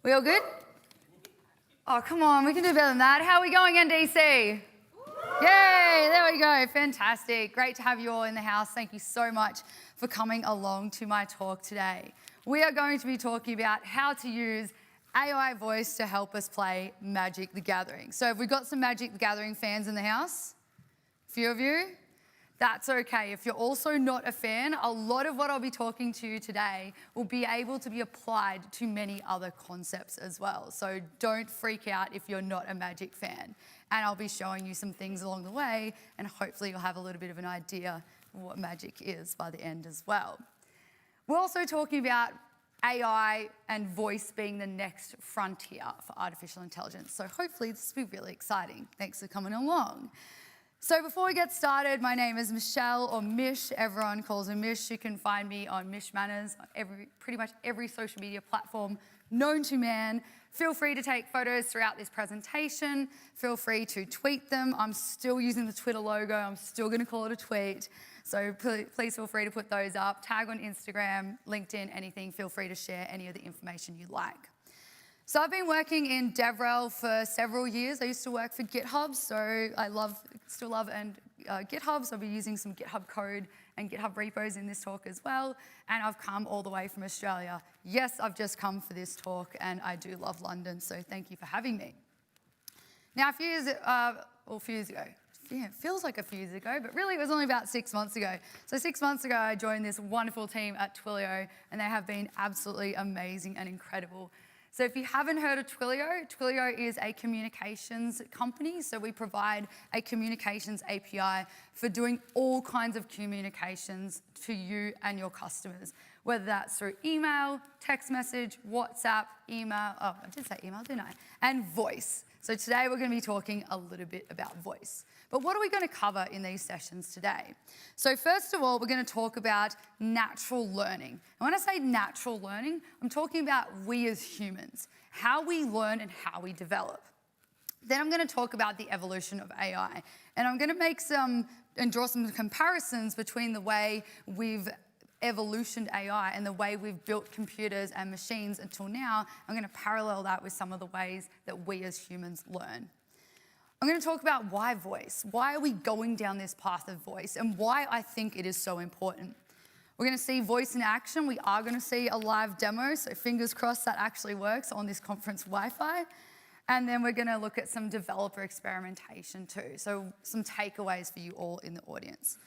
We all good? Oh, come on, we can do better than that. How are we going, NDC? Yay, there we go, fantastic. Great to have you all in the house. Thank you so much for coming along to my talk today. We are going to be talking about how to use AI voice to help us play Magic the Gathering. So have we got some Magic the Gathering fans in the house? A few of you? That's okay. If you're also not a fan, a lot of what I'll be talking to you today will be able to be applied to many other concepts as well. So don't freak out if you're not a Magic fan. And I'll be showing you some things along the way, and hopefully you'll have a little bit of an idea of what Magic is by the end as well. We're also talking about AI and voice being the next frontier for artificial intelligence. So hopefully this will be really exciting. Thanks for coming along. So before we get started, my name is Michelle, or Mish. Everyone calls me Mish. You can find me on MishManners, on pretty much every social media platform known to man. Feel free to take photos throughout this presentation. Feel free to tweet them. I'm still using the Twitter logo. I'm still going to call it a tweet. So please feel free to put those up. Tag on Instagram, LinkedIn, anything. Feel free to share any of the information you like. So I've been working in DevRel for several years. I used to work for GitHub, so I still love GitHub, so I'll be using some GitHub code and GitHub repos in this talk as well. And I've come all the way from Australia. Yes, I've just come for this talk, and I do love London, so thank you for having me. Now, a few years ago, yeah, it feels like a few years ago, but really it was only about 6 months ago. So 6 months ago, I joined this wonderful team at Twilio, and they have been absolutely amazing and incredible. So if you haven't heard of Twilio, Twilio is a communications company. So we provide a communications API for doing all kinds of communications to you and your customers, whether that's through email, text message, WhatsApp, email, oh, I did say email, didn't I? And voice. So today we're going to be talking a little bit about voice. But what are we going to cover in these sessions today? So first of all, we're going to talk about natural learning. And when I say natural learning, I'm talking about we as humans, how we learn and how we develop. Then I'm going to talk about the evolution of AI. And I'm going to make and draw some comparisons between the way we've evolutioned AI and the way we've built computers and machines until now. I'm going to parallel that with some of the ways that we as humans learn. I'm going to talk about why voice. Why are we going down this path of voice, and why I think it is so important. We're going to see voice in action. We are going to see a live demo, so fingers crossed that actually works on this conference Wi-Fi. And then we're going to look at some developer experimentation too, so some takeaways for you all in the audience.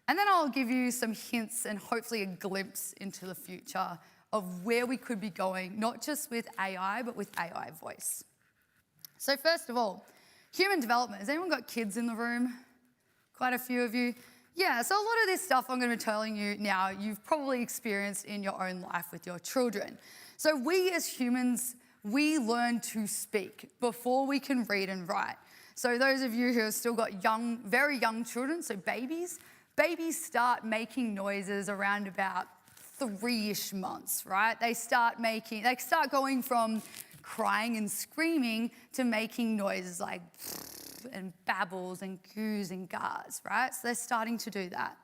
And then I'll give you some hints and hopefully a glimpse into the future of where we could be going, not just with AI, but with AI voice. So first of all, human development. Has anyone got kids in the room? Quite a few of you. Yeah, so a lot of this stuff I'm going to be telling you now, you've probably experienced in your own life with your children. So we as humans, we learn to speak before we can read and write. So those of you who have still got young, very young children, so babies start making noises around about 3-ish months, right? They start going from crying and screaming to making noises like and babbles and goos and gars, right? So they're starting to do that.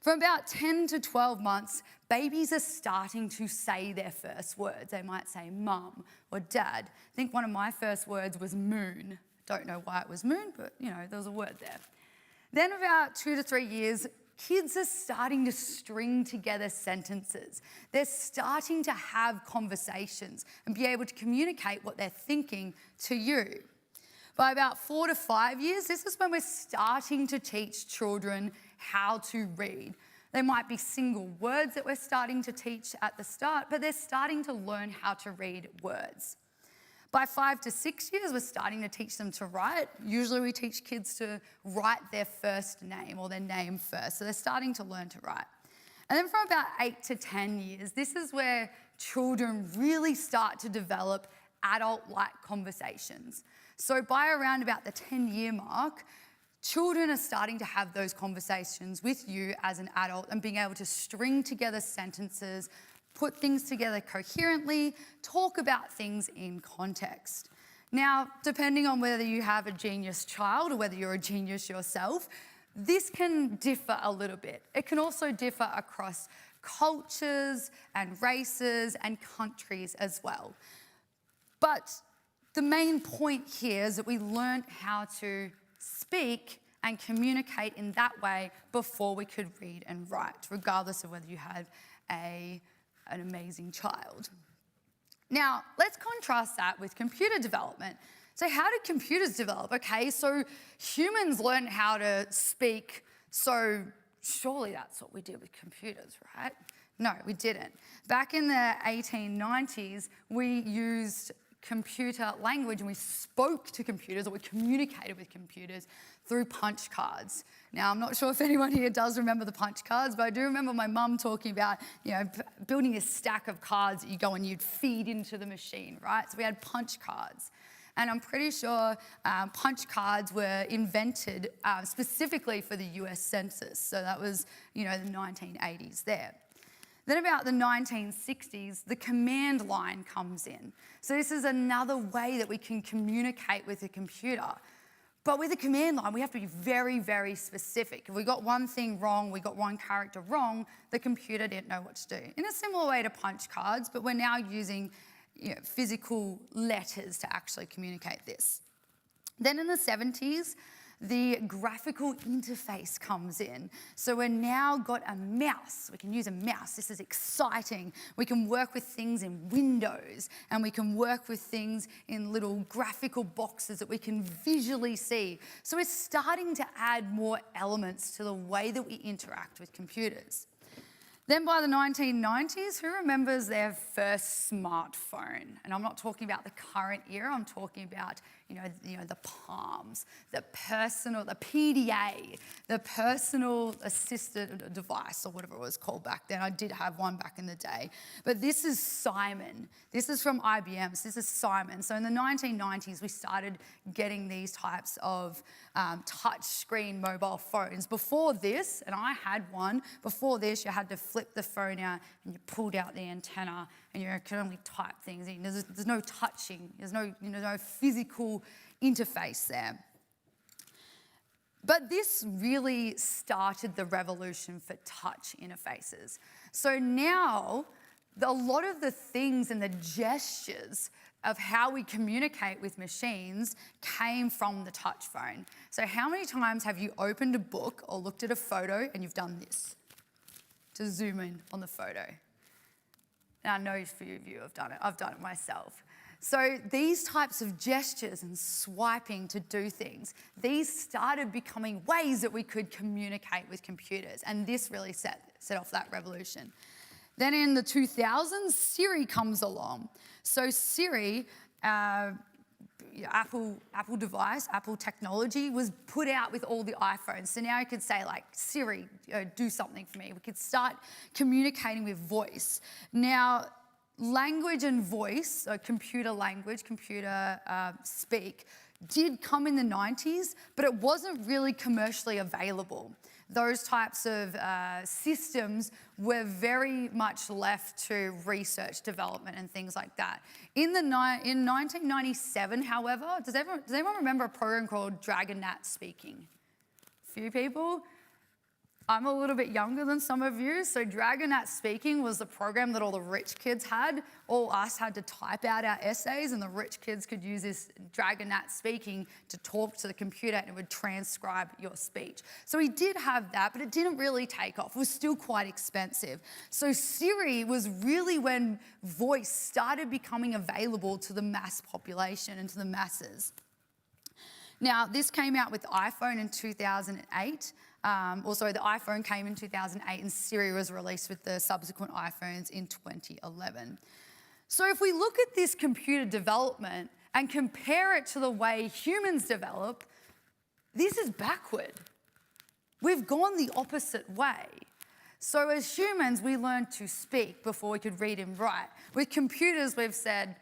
From about 10 to 12 months, babies are starting to say their first words. They might say mum or dad. I think one of my first words was moon. Don't know why it was moon, but there was a word there. Then about 2 to 3 years, kids are starting to string together sentences. They're starting to have conversations and be able to communicate what they're thinking to you. By about 4 to 5 years, this is when we're starting to teach children how to read. There might be single words that we're starting to teach at the start, but they're starting to learn how to read words. By 5 to 6 years, we're starting to teach them to write. Usually we teach kids to write their first name or their name first. So they're starting to learn to write. And then from about 8 to 10 years, this is where children really start to develop adult-like conversations. So by around about the 10-year mark, children are starting to have those conversations with you as an adult and being able to string together sentences, put things together coherently, talk about things in context. Now, depending on whether you have a genius child or whether you're a genius yourself, this can differ a little bit. It can also differ across cultures and races and countries as well. But the main point here is that we learned how to speak and communicate in that way before we could read and write, regardless of whether you had an amazing child. Now, let's contrast that with computer development. So how did computers develop? Okay, so humans learned how to speak, so surely that's what we did with computers, right? No, we didn't. Back in the 1890s, we used computer language and we spoke to computers, or we communicated with computers through punch cards. Now, I'm not sure if anyone here does remember the punch cards, but I do remember my mum talking about, building a stack of cards that you go and you'd feed into the machine, right? So we had punch cards. And I'm pretty sure punch cards were invented specifically for the US Census. So that was, the 1980s there. Then about the 1960s, the command line comes in. So this is another way that we can communicate with a computer. But with a command line, we have to be very, very specific. If we got one thing wrong, we got one character wrong, the computer didn't know what to do. In a similar way to punch cards, but we're now using physical letters to actually communicate this. Then in the 70s, the graphical interface comes in. So we've now got a mouse. We can use a mouse. This is exciting. We can work with things in Windows, and we can work with things in little graphical boxes that we can visually see. So we're starting to add more elements to the way that we interact with computers. Then by the 1990s, who remembers their first smartphone? And I'm not talking about the current era, I'm talking about, the Palms, the PDA, the personal assisted device, or whatever it was called back then. I did have one back in the day. But this is Simon. This is from IBM, so this is Simon. So in the 1990s, we started getting these types of touch screen mobile phones. Before this, and I had one, before this you had to flip the phone out and you pulled out the antenna and you could only type things in. There's no touching, there's no physical interface there. But this really started the revolution for touch interfaces. So now, a lot of the things and the gestures of how we communicate with machines came from the touch phone. So how many times have you opened a book or looked at a photo and you've done this to zoom in on the photo? And I know a few of you have done it. I've done it myself. So these types of gestures and swiping to do things, these started becoming ways that we could communicate with computers, and this really set off that revolution. Then in the 2000s, Siri comes along. So Siri, Apple device, Apple technology was put out with all the iPhones. So now you could say like, Siri, do something for me. We could start communicating with voice. Now, language and voice, so computer language, computer speak, did come in the 90s, but it wasn't really commercially available. Those types of systems were very much left to research, development, and things like that. In 1997, however, does anyone remember a program called Dragon Gnat Speaking? A few people? I'm a little bit younger than some of you, so Dragon Gnat Speaking was the program that all the rich kids had. All us had to type out our essays, and the rich kids could use this Dragon Gnat Speaking to talk to the computer, and it would transcribe your speech. So we did have that, but it didn't really take off. It was still quite expensive. So Siri was really when voice started becoming available to the mass population and to the masses. Now, this came out with iPhone in 2008. The iPhone came in 2008 and Siri was released with the subsequent iPhones in 2011. So if we look at this computer development and compare it to the way humans develop, this is backward. We've gone the opposite way. So as humans, we learned to speak before we could read and write. With computers, we've said,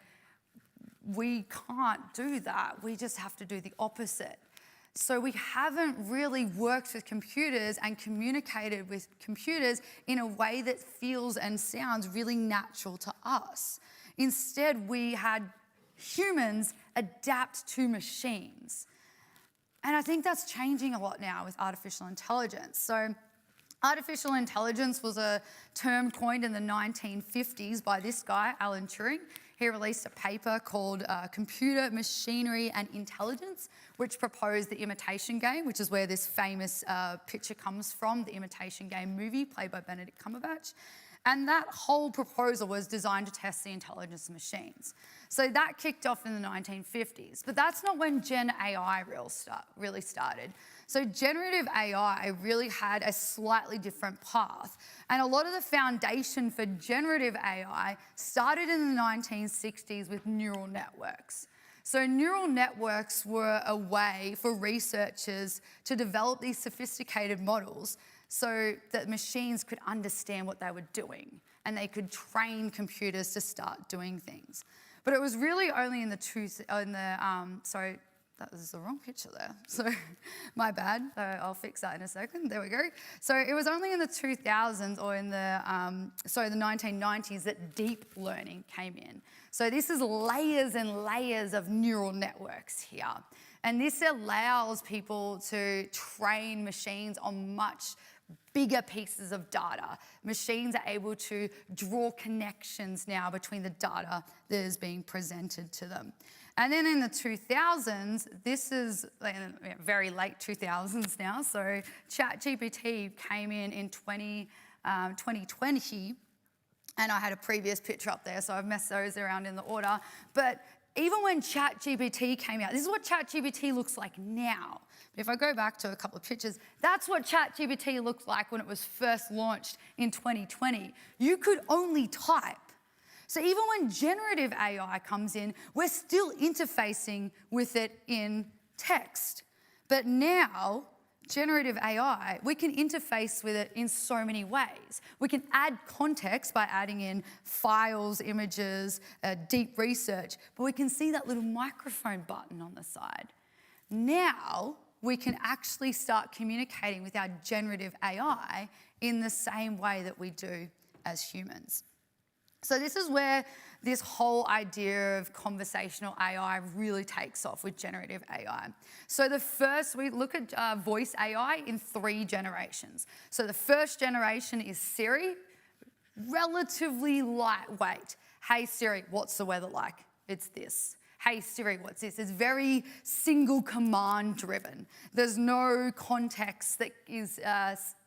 we can't do that. We just have to do the opposite. So we haven't really worked with computers and communicated with computers in a way that feels and sounds really natural to us. Instead, we had humans adapt to machines. And I think that's changing a lot now with artificial intelligence. So artificial intelligence was a term coined in the 1950s by this guy, Alan Turing. he released a paper called Computer, Machinery and Intelligence, which proposed the Imitation Game, which is where this famous picture comes from, the Imitation Game movie played by Benedict Cumberbatch. And that whole proposal was designed to test the intelligence of machines. So that kicked off in the 1950s, but that's not when Gen AI really started. So generative AI really had a slightly different path. And a lot of the foundation for generative AI started in the 1960s with neural networks. So neural networks were a way for researchers to develop these sophisticated models so that machines could understand what they were doing and they could train computers to start doing things. But it was really only sorry, that was the wrong picture there. So my bad, I'll fix that in a second. There we go. So it was only in the 2000s or in the 1990s that deep learning came in. So this is layers and layers of neural networks here. And this allows people to train machines on much bigger pieces of data. Machines are able to draw connections now between the data that is being presented to them. And then in the 2000s, this is very late 2000s now, so ChatGPT came in 2020, and I had a previous picture up there, so I've messed those around in the order. But even when ChatGPT came out, this is what ChatGPT looks like now. But if I go back to a couple of pictures, that's what ChatGPT looked like when it was first launched in 2020. You could only type. So even when generative AI comes in, we're still interfacing with it in text. But now, generative AI, we can interface with it in so many ways. We can add context by adding in files, images, deep research, but we can see that little microphone button on the side. Now, we can actually start communicating with our generative AI in the same way that we do as humans. So this is where this whole idea of conversational AI really takes off with generative AI. So we look at voice AI in 3 generations. So the first generation is Siri, relatively lightweight. Hey Siri, what's the weather like? It's this. Hey Siri, what's this? It's very single command driven. There's no context that is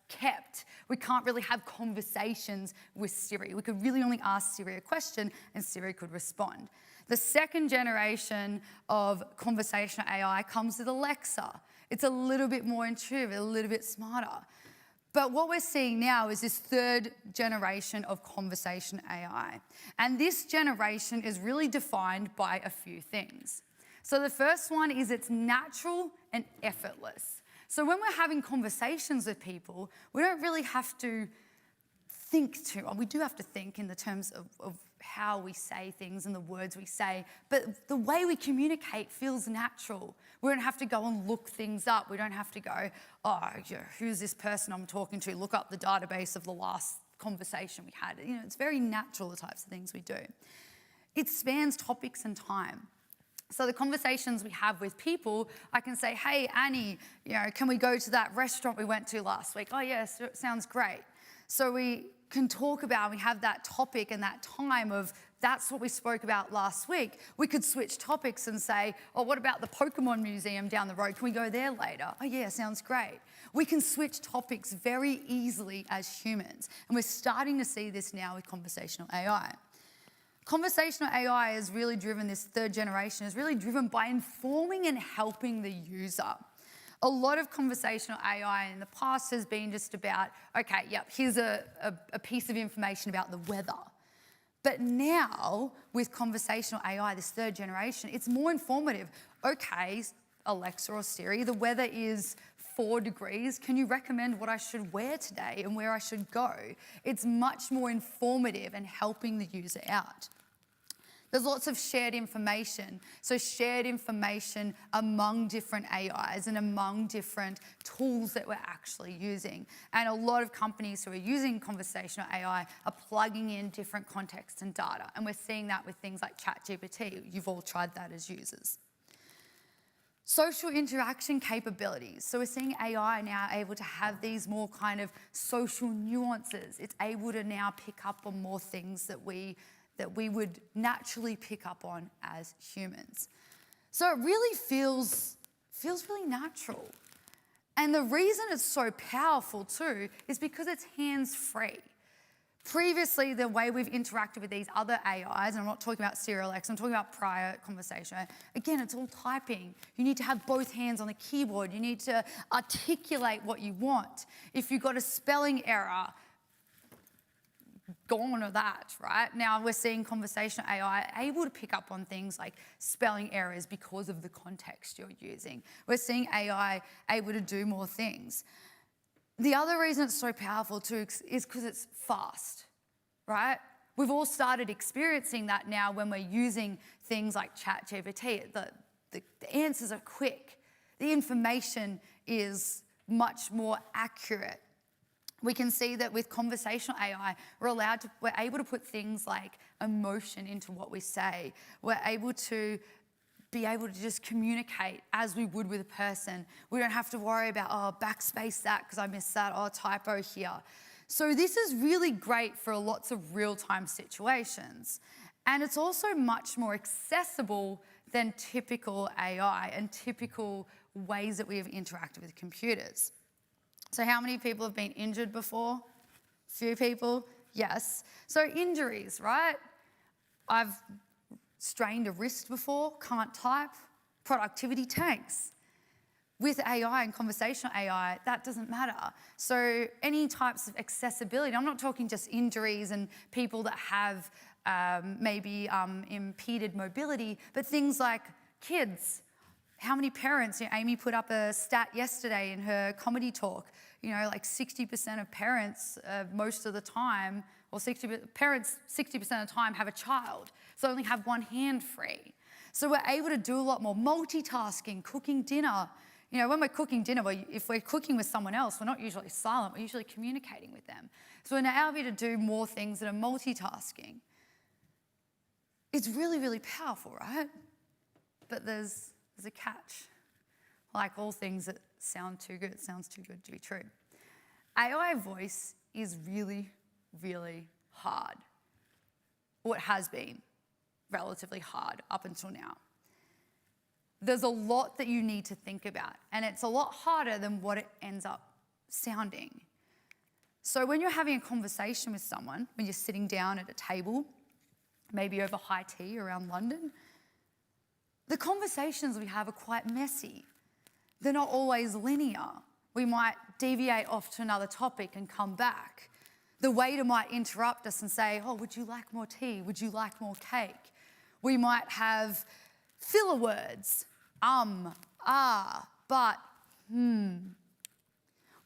kept. We can't really have conversations with Siri. We could really only ask Siri a question and Siri could respond. The second generation of conversational AI comes with Alexa. It's a little bit more intuitive, a little bit smarter. But what we're seeing now is this 3rd generation of conversation AI. And this generation is really defined by a few things. So the first one is it's natural and effortless. So when we're having conversations with people, we don't really have to think we do have to think in the terms of how we say things and the words we say, but the way we communicate feels natural. We don't have to go and look things up. We don't have to go, who's this person I'm talking to? Look up the database of the last conversation we had. It's very natural, the types of things we do. It spans topics and time. So the conversations we have with people, I can say, hey, Annie, can we go to that restaurant we went to last week? Oh, yes, sounds great. So we can talk about, we have that topic and that time of that's what we spoke about last week. We could switch topics and say, what about the Pokemon Museum down the road? Can we go there later? Oh, yeah, sounds great. We can switch topics very easily as humans. And we're starting to see this now with conversational AI. Conversational AI has really driven this 3rd generation, is really driven by informing and helping the user. A lot of conversational AI in the past has been just about, here's a piece of information about the weather. But now, with conversational AI, this 3rd generation, it's more informative. Okay, Alexa or Siri, the weather is 4 degrees. Can you recommend what I should wear today and where I should go? It's much more informative and helping the user out. There's lots of shared information. So shared information among different AIs and among different tools that we're actually using. And a lot of companies who are using conversational AI are plugging in different contexts and data. And we're seeing that with things like ChatGPT. You've all tried that as users. Social interaction capabilities. So we're seeing AI now able to have these more kind of social nuances. It's able to now pick up on more things that we that we would naturally pick up on as humans. So it really feels really natural. And the reason it's so powerful too is because it's hands-free. Previously, the way we've interacted with these other AIs, and I'm not talking about Serial X, I'm talking about prior conversation. Again, it's all typing. You need to have both hands on the keyboard. You need to articulate what you want. If you've got a spelling error, gone of that, right? Now we're seeing conversational AI able to pick up on things like spelling errors because of the context you're using. We're seeing AI able to do more things. The other reason it's so powerful too is because it's fast, right? We've all started experiencing that now when we're using things like ChatGPT. The answers are quick. The information is much more accurate. We can see that with conversational AI, we're able to put things like emotion into what we say. We're able to be able to just communicate as we would with a person. We don't have to worry about, oh, backspace that because I missed that, oh, typo here. So this is really great for lots of real-time situations. And it's also much more accessible than typical AI and typical ways that we have interacted with computers. So how many people have been injured before? Few people? Yes. So injuries, right? I've strained a wrist before, can't type, productivity tanks. With AI and conversational AI, that doesn't matter. So any types of accessibility, I'm not talking just injuries and people that have maybe impeded mobility, but things like kids. How many parents, Amy put up a stat yesterday in her comedy talk, like 60% of parents most of the time, or 60% of the time have a child, so only have one hand free. So we're able to do a lot more multitasking, cooking dinner. When we're cooking dinner, if we're cooking with someone else, we're not usually silent, we're usually communicating with them. So we're now able to do more things that are multitasking. It's really, really powerful, right? But there's a catch. Like all things that sound too good, it sounds too good to be true. AI voice is really, really hard. Or it has been relatively hard up until now. There's a lot that you need to think about, and it's a lot harder than what it ends up sounding. So when you're having a conversation with someone, when you're sitting down at a table, maybe over high tea around London, the conversations we have are quite messy. They're not always linear. We might deviate off to another topic and come back. The waiter might interrupt us and say, oh, would you like more tea? Would you like more cake? We might have filler words, but,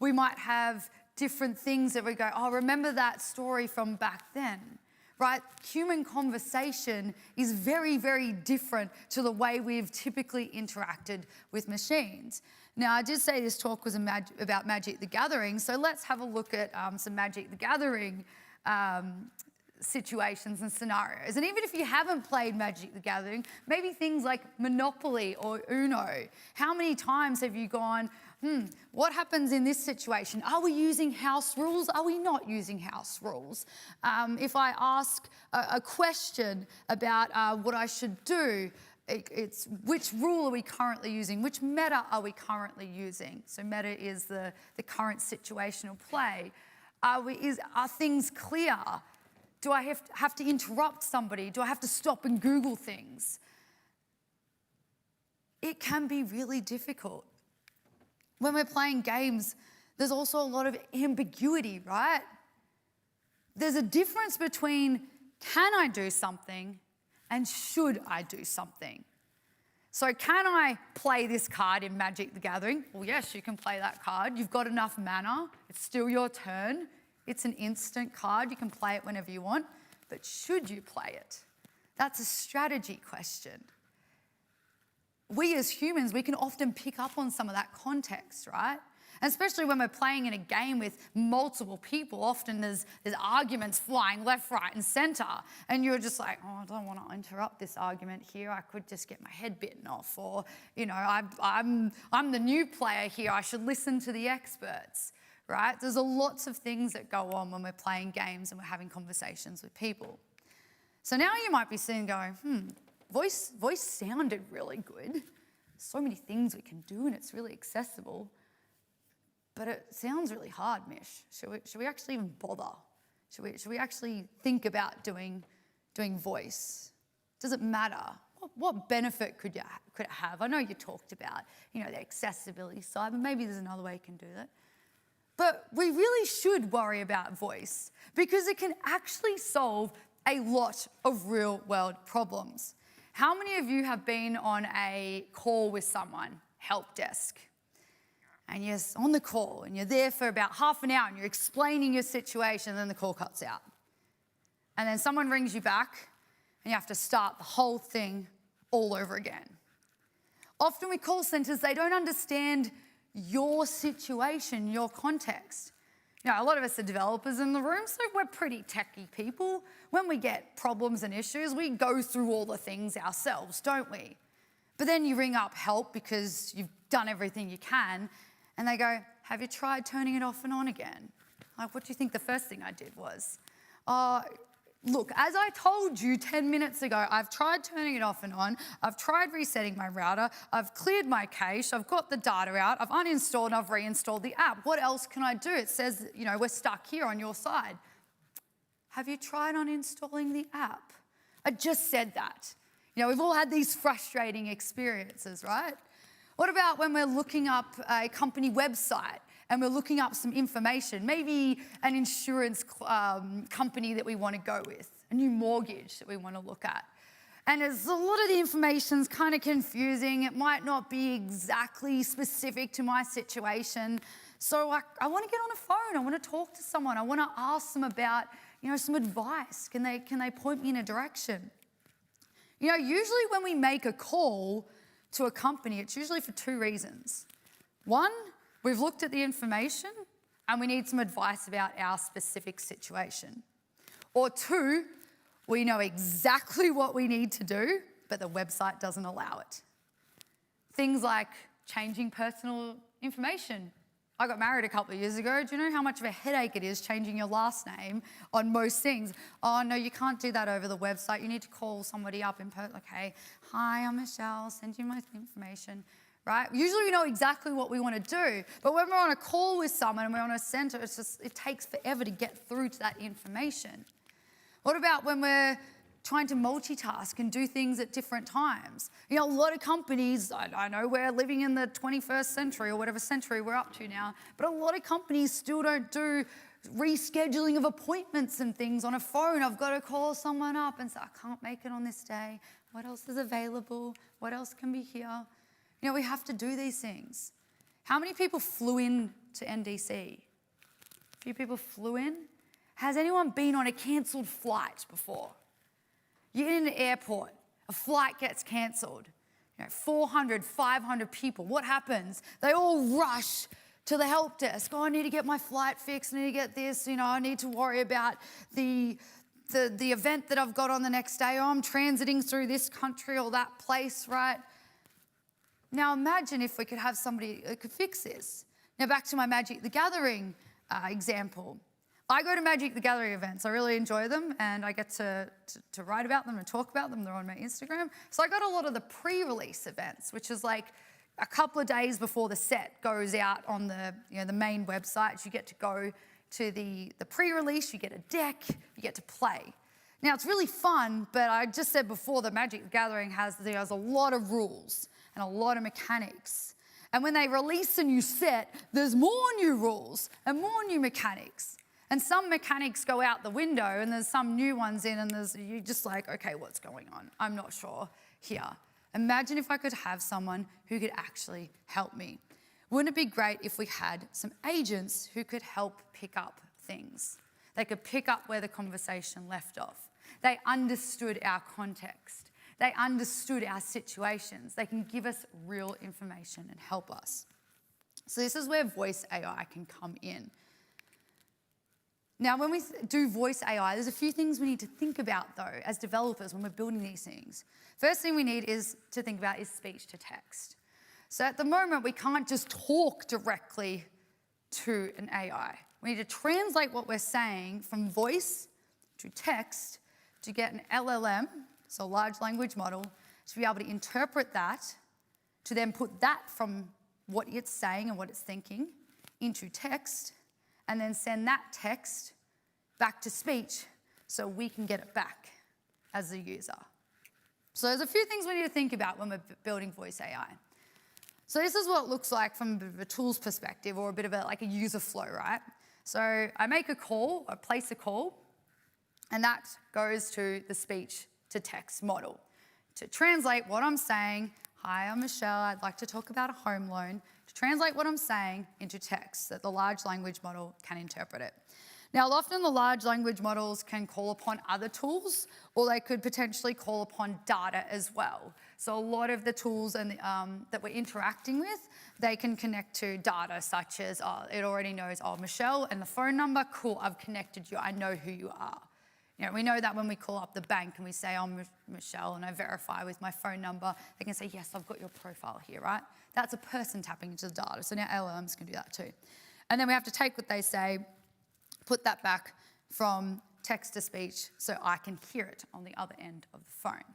We might have different things that we go, oh, remember that story from back then, right? Human conversation is very, very different to the way we've typically interacted with machines. Now, I did say this talk was about Magic the Gathering, so let's have a look at some Magic the Gathering situations and scenarios. And even if you haven't played Magic the Gathering, maybe things like Monopoly or Uno. How many times have you gone, what happens in this situation? Are we using house rules? Are we not using house rules? If I ask a question about what I should do, it's which rule are we currently using? Which meta are we currently using? So meta is the current situational play. Are things clear? Do I have to interrupt somebody? Do I have to stop and Google things? It can be really difficult. When we're playing games, there's also a lot of ambiguity, right? There's a difference between can I do something and should I do something? So can I play this card in Magic the Gathering? Well, yes, you can play that card. You've got enough mana. It's still your turn. It's an instant card. You can play it whenever you want. But should you play it? That's a strategy question. We as humans, we can often pick up on some of that context, right? And especially when we're playing in a game with multiple people, often there's arguments flying left, right, and center. And you're just like, oh, I don't want to interrupt this argument here. I could just get my head bitten off. Or, I'm the new player here. I should listen to the experts, right? There's lots of things that go on when we're playing games and we're having conversations with people. So now you might be sitting going, voice sounded really good. So many things we can do and it's really accessible. But it sounds really hard, Mish. Should we actually even bother? Should we actually think about doing voice? Does it matter? What benefit could it have? I know you talked about, the accessibility side, but maybe there's another way you can do that. But we really should worry about voice because it can actually solve a lot of real world problems. How many of you have been on a call with someone, help desk? And you're on the call and you're there for about half an hour and you're explaining your situation and then the call cuts out. And then someone rings you back and you have to start the whole thing all over again. Often with call centers, they don't understand your situation, your context. A lot of us are developers in the room, so we're pretty techie people. When we get problems and issues, we go through all the things ourselves, don't we? But then you ring up help because you've done everything you can, and they go, have you tried turning it off and on again? Like, what do you think the first thing I did was? Look, as I told you 10 minutes ago, I've tried turning it off and on. I've tried resetting my router. I've cleared my cache. I've got the data out. I've uninstalled and I've reinstalled the app. What else can I do? It says, we're stuck here on your side. Have you tried uninstalling the app? I just said that. We've all had these frustrating experiences, right? What about when we're looking up a company website and we're looking up some information, maybe an insurance company that we want to go with, a new mortgage that we want to look at. And as a lot of the information's kind of confusing, it might not be exactly specific to my situation. So I want to get on a phone, I want to talk to someone, I want to ask them about, some advice. Can they point me in a direction? Usually when we make a call to a company, it's usually for two reasons. One, we've looked at the information and we need some advice about our specific situation. Or two, we know exactly what we need to do, but the website doesn't allow it. Things like changing personal information. I got married a couple of years ago. Do you know how much of a headache it is changing your last name on most things? Oh, no, you can't do that over the website. You need to call somebody up in person. Okay, hi, I'm Michelle, send you my information, right? Usually we know exactly what we want to do, but when we're on a call with someone and we're on a center, it takes forever to get through to that information. What about when we're trying to multitask and do things at different times? A lot of companies, I know we're living in the 21st century or whatever century we're up to now, but a lot of companies still don't do rescheduling of appointments and things on a phone. I've got to call someone up and say, I can't make it on this day. What else is available? What else can be here? We have to do these things. How many people flew in to NDC? A few people flew in. Has anyone been on a cancelled flight before? You're in an airport, a flight gets cancelled. 400, 500 people, what happens? They all rush to the help desk. Oh, I need to get my flight fixed, I need to get this, I need to worry about the event that I've got on the next day. Oh, I'm transiting through this country or that place, right? Now imagine if we could have somebody that could fix this. Now back to my Magic the Gathering example. I go to Magic the Gathering events. I really enjoy them and I get to write about them and talk about them. They're on my Instagram. So I got a lot of the pre-release events, which is like a couple of days before the set goes out on the main website. You get to go to the pre-release, you get a deck, you get to play. Now it's really fun, but I just said before that Magic the Gathering has a lot of rules and a lot of mechanics. And when they release a new set, there's more new rules and more new mechanics. And some mechanics go out the window and there's some new ones in and you're just like, okay, what's going on? I'm not sure here. Imagine if I could have someone who could actually help me. Wouldn't it be great if we had some agents who could help pick up things? They could pick up where the conversation left off. They understood our context. They understood our situations. They can give us real information and help us. So this is where voice AI can come in. Now, when we do voice AI, there's a few things we need to think about, though, as developers when we're building these things. First thing we need to think about is speech to text. So at the moment, we can't just talk directly to an AI. We need to translate what we're saying from voice to text to get an LLM, so a large language model, to be able to interpret that, to then put that from what it's saying and what it's thinking into text, and then send that text back to speech so we can get it back as the user. So there's a few things we need to think about when we're building voice AI. So this is what it looks like from a bit of a tools perspective, or a bit of like a user flow, right? So I make a call, I place a call, and that goes to the speech to text model to translate what I'm saying. Hi, I'm Michelle, I'd like to talk about a home loan, to translate what I'm saying into text so that the large language model can interpret it. Now, often the large language models can call upon other tools, or they could potentially call upon data as well. So a lot of the tools that we're interacting with, they can connect to data such as, it already knows, Michelle and the phone number, cool, I've connected you, I know who you are. You know, we know that when we call up the bank and we say, I'm Michelle and I verify with my phone number, they can say, yes, I've got your profile here, right? That's a person tapping into the data. So now LLMs can do that too. And then we have to take what they say, put that back from text to speech so I can hear it on the other end of the phone.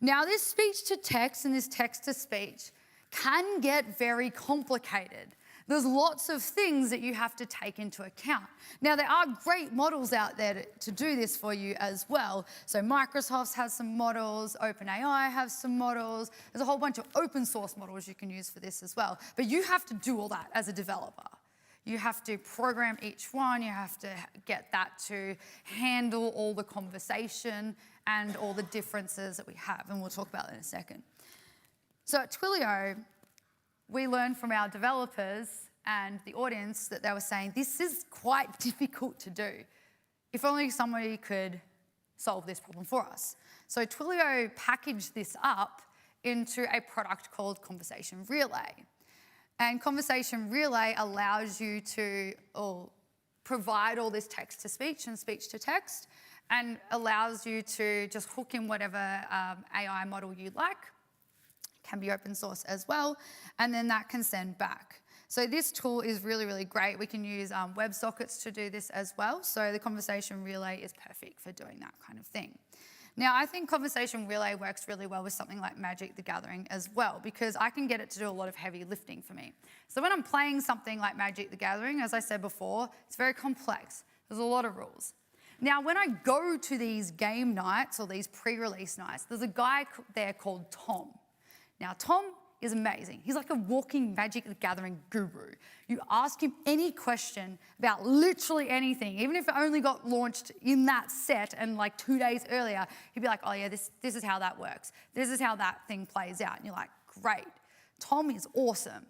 Now, this speech to text and this text to speech can get very complicated. There's lots of things that you have to take into account. Now, there are great models out there to do this for you as well. So Microsoft has some models, OpenAI has some models. There's a whole bunch of open source models you can use for this as well. But you have to do all that as a developer. You have to program each one. You have to get that to handle all the conversation and all the differences that we have. And we'll talk about that in a second. So at Twilio, we learned from our developers and the audience that they were saying, this is quite difficult to do. If only somebody could solve this problem for us. So Twilio packaged this up into a product called Conversation Relay. And Conversation Relay allows you to provide all this text to speech and speech to text, and allows you to just hook in whatever AI model you like. Can be open source as well, and then that can send back. So this tool is really, really great. We can use WebSockets to do this as well. So the Conversation Relay is perfect for doing that kind of thing. Now, I think Conversation Relay works really well with something like Magic the Gathering as well, because I can get it to do a lot of heavy lifting for me. So when I'm playing something like Magic the Gathering, as I said before, it's very complex. There's a lot of rules. Now, when I go to these game nights or these pre-release nights, there's a guy there called Tom. Now, Tom is amazing. He's like a walking Magic the Gathering guru. You ask him any question about literally anything, even if it only got launched in that set and like 2 days earlier, he'd be like, oh yeah, this is how that works. This is how that thing plays out. And you're like, great. Tom is awesome.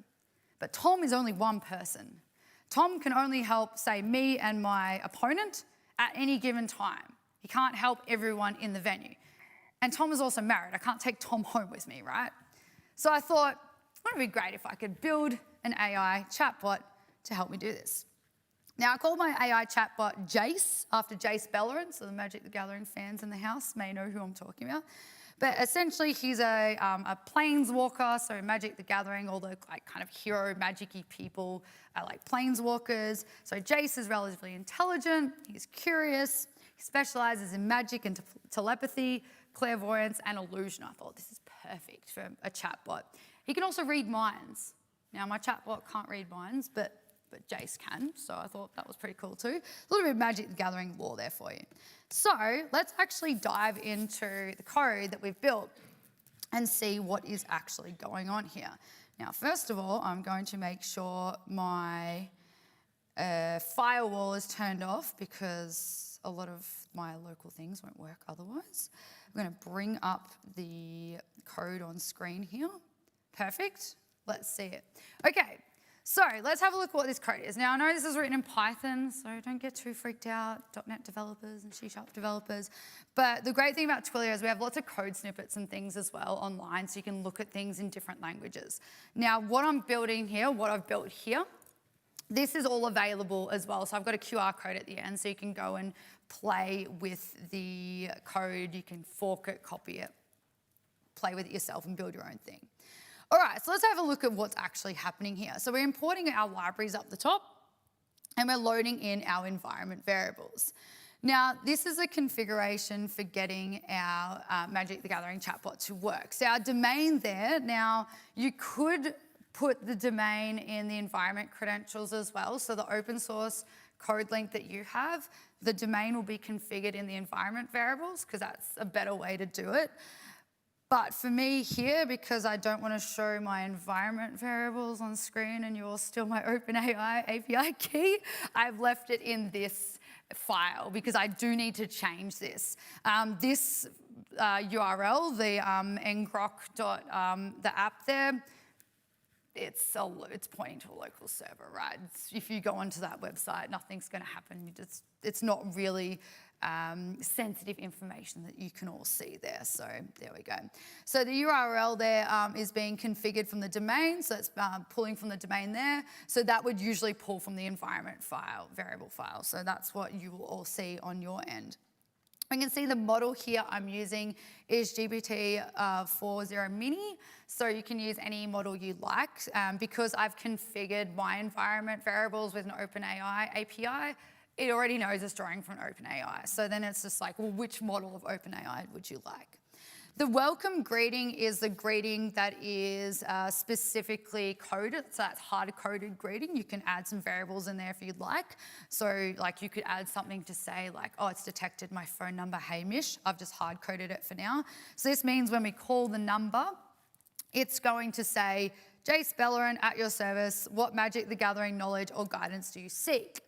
But Tom is only one person. Tom can only help, say, me and my opponent at any given time. He can't help everyone in the venue. And Tom is also married. I can't take Tom home with me, right? So I thought, wouldn't it be great if I could build an AI chatbot to help me do this? Now, I called my AI chatbot Jace, after Jace Bellerin, so the Magic the Gathering fans in the house may know who I'm talking about. But essentially, he's a planeswalker, so in Magic the Gathering, all the like kind of hero magic-y people are like planeswalkers. So Jace is relatively intelligent, he's curious, he specializes in magic and telepathy, clairvoyance, and illusion. I thought, this is perfect for a chatbot. He can also read minds. Now, my chatbot can't read minds, but Jace can, so I thought that was pretty cool too. A little bit of Magic the Gathering lore there for you. So let's actually dive into the code that we've built and see what is actually going on here. Now, first of all, I'm going to make sure my firewall is turned off because a lot of my local things won't work otherwise. I'm going to bring up the code on screen here. Perfect. Let's see it. Okay, so let's have a look at what this code is. Now, I know this is written in Python, so don't get too freaked out, .NET developers and C# developers. But the great thing about Twilio is we have lots of code snippets and things as well online, so you can look at things in different languages. Now, what I'm building here, what I've built here, this is all available as well. So I've got a QR code at the end, so you can go and play with the code. You can fork it, copy it, play with it yourself, and build your own thing. All right, so let's have a look at what's actually happening here. So we're importing our libraries up the top, and we're loading in our environment variables. Now, this is a configuration for getting our Magic the Gathering chatbot to work. So our domain there, now you could put the domain in the environment credentials as well. So the open source code link that you have, the domain will be configured in the environment variables because that's a better way to do it. But for me here, because I don't want to show my environment variables on screen and you're still my OpenAI API key, I've left it in this file because I do need to change this. This URL, the ngrok the app there, it's pointing to a local server, right? If you go onto that website, nothing's going to happen. It's not really sensitive information that you can all see there. So there we go. So the URL there is being configured from the domain. So it's pulling from the domain there. So that would usually pull from the environment file, variable file. So that's what you will all see on your end. You can see the model here I'm using is GPT-4.0 Mini. So you can use any model you like. Because I've configured my environment variables with an OpenAI API, it already knows it's drawing from OpenAI. So then it's just like, well, which model of OpenAI would you like? The welcome greeting is the greeting that is specifically coded. So that's hard-coded greeting. You can add some variables in there if you'd like. So like you could add something to say like, oh, it's detected my phone number, hey Mish. I've just hard-coded it for now. So this means when we call the number, it's going to say, Jace Bellerin at your service, what Magic the Gathering knowledge or guidance do you seek?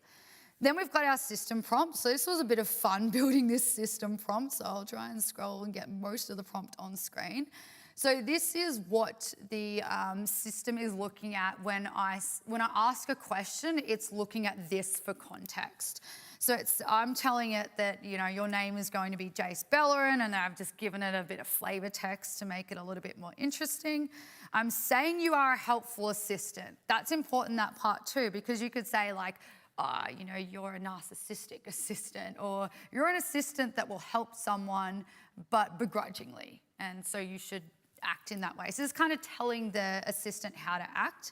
Then we've got our system prompt. So this was a bit of fun building this system prompt. So I'll try and scroll and get most of the prompt on screen. So this is what the system is looking at when I ask a question, it's looking at this for context. So I'm telling it that, you know, your name is going to be Jace Bellerin, and I've just given it a bit of flavor text to make it a little bit more interesting. I'm saying you are a helpful assistant. That's important, that part too, because you could say like, you know, you're a narcissistic assistant, or you're an assistant that will help someone, but begrudgingly. And so you should act in that way. So it's kind of telling the assistant how to act.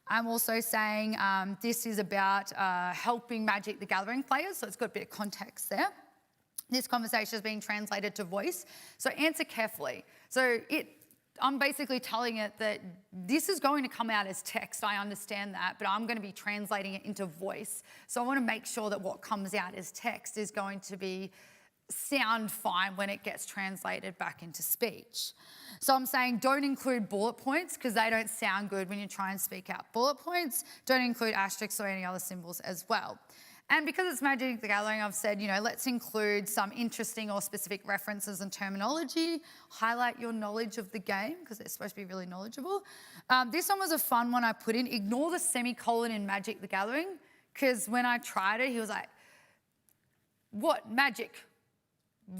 I'm also saying this is about helping Magic the Gathering players, so it's got a bit of context there. This conversation is being translated to voice, so answer carefully. So I'm basically telling it that this is going to come out as text, I understand that, but I'm going to be translating it into voice. So I want to make sure that what comes out as text is going to sound fine when it gets translated back into speech. So I'm saying don't include bullet points because they don't sound good when you try and speak out bullet points. Don't include asterisks or any other symbols as well. And because it's Magic the Gathering, I've said, you know, let's include some interesting or specific references and terminology, highlight your knowledge of the game, because they're supposed to be really knowledgeable. This one was a fun one I put in. Ignore the semicolon in Magic the Gathering, because when I tried it, he was like, what Magic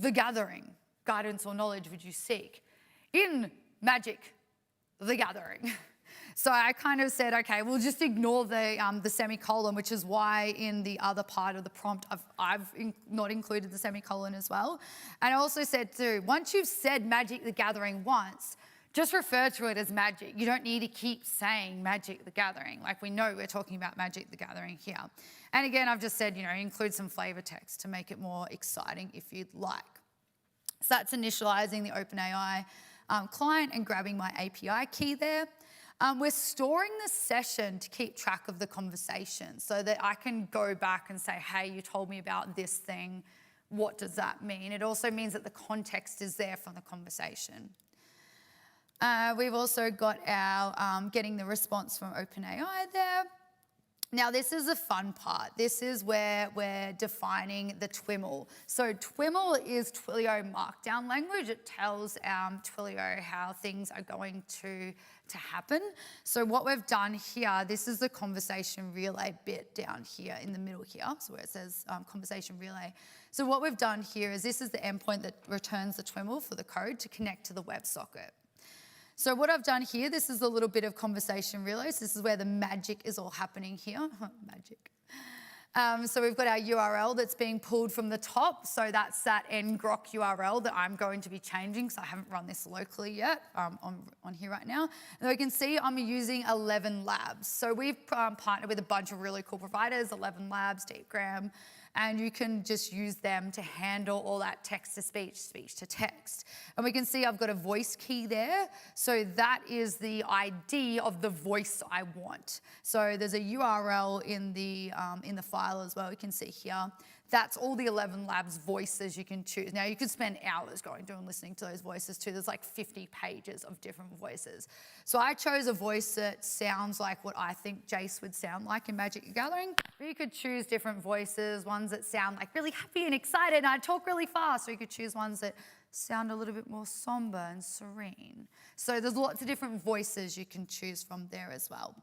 the Gathering guidance or knowledge would you seek in Magic the Gathering? So I kind of said, okay, we'll just ignore the semicolon, which is why in the other part of the prompt, I've not included the semicolon as well. And I also said too, once you've said Magic the Gathering once, just refer to it as Magic. You don't need to keep saying Magic the Gathering. Like we know we're talking about Magic the Gathering here. And again, I've just said, you know, include some flavor text to make it more exciting if you'd like. So that's initializing the OpenAI client and grabbing my API key there. We're storing the session to keep track of the conversation so that I can go back and say, hey, you told me about this thing. What does that mean? It also means that the context is there from the conversation. We've also got our getting the response from OpenAI there. Now, this is the fun part. This is where we're defining the TWIML. So TWIML is Twilio Markdown language. It tells Twilio how things are going to happen. So what we've done here, this is the conversation relay bit down here in the middle here, so where it says conversation relay. So what we've done here is this is the endpoint that returns the TWIML for the code to connect to the WebSocket. So what I've done here, this is a little bit of conversation relay. So this is where the magic is all happening here. Magic. So we've got our URL that's being pulled from the top. So that's that ngrok URL that I'm going to be changing. So I haven't run this locally yet on here right now. And we can see I'm using 11 Labs. So we've partnered with a bunch of really cool providers, 11 Labs, Deepgram, and you can just use them to handle all that text to speech, speech to text. And we can see I've got a voice key there. So that is the ID of the voice I want. So there's a URL in the file as well. You can see here. That's all the 11 Labs voices you can choose. Now you could spend hours going through and listening to those voices too. There's like 50 pages of different voices. So I chose a voice that sounds like what I think Jace would sound like in Magic the Gathering. But you could choose different voices, ones that sound like really happy and excited and I talk really fast. Or you could choose ones that sound a little bit more somber and serene. So there's lots of different voices you can choose from there as well.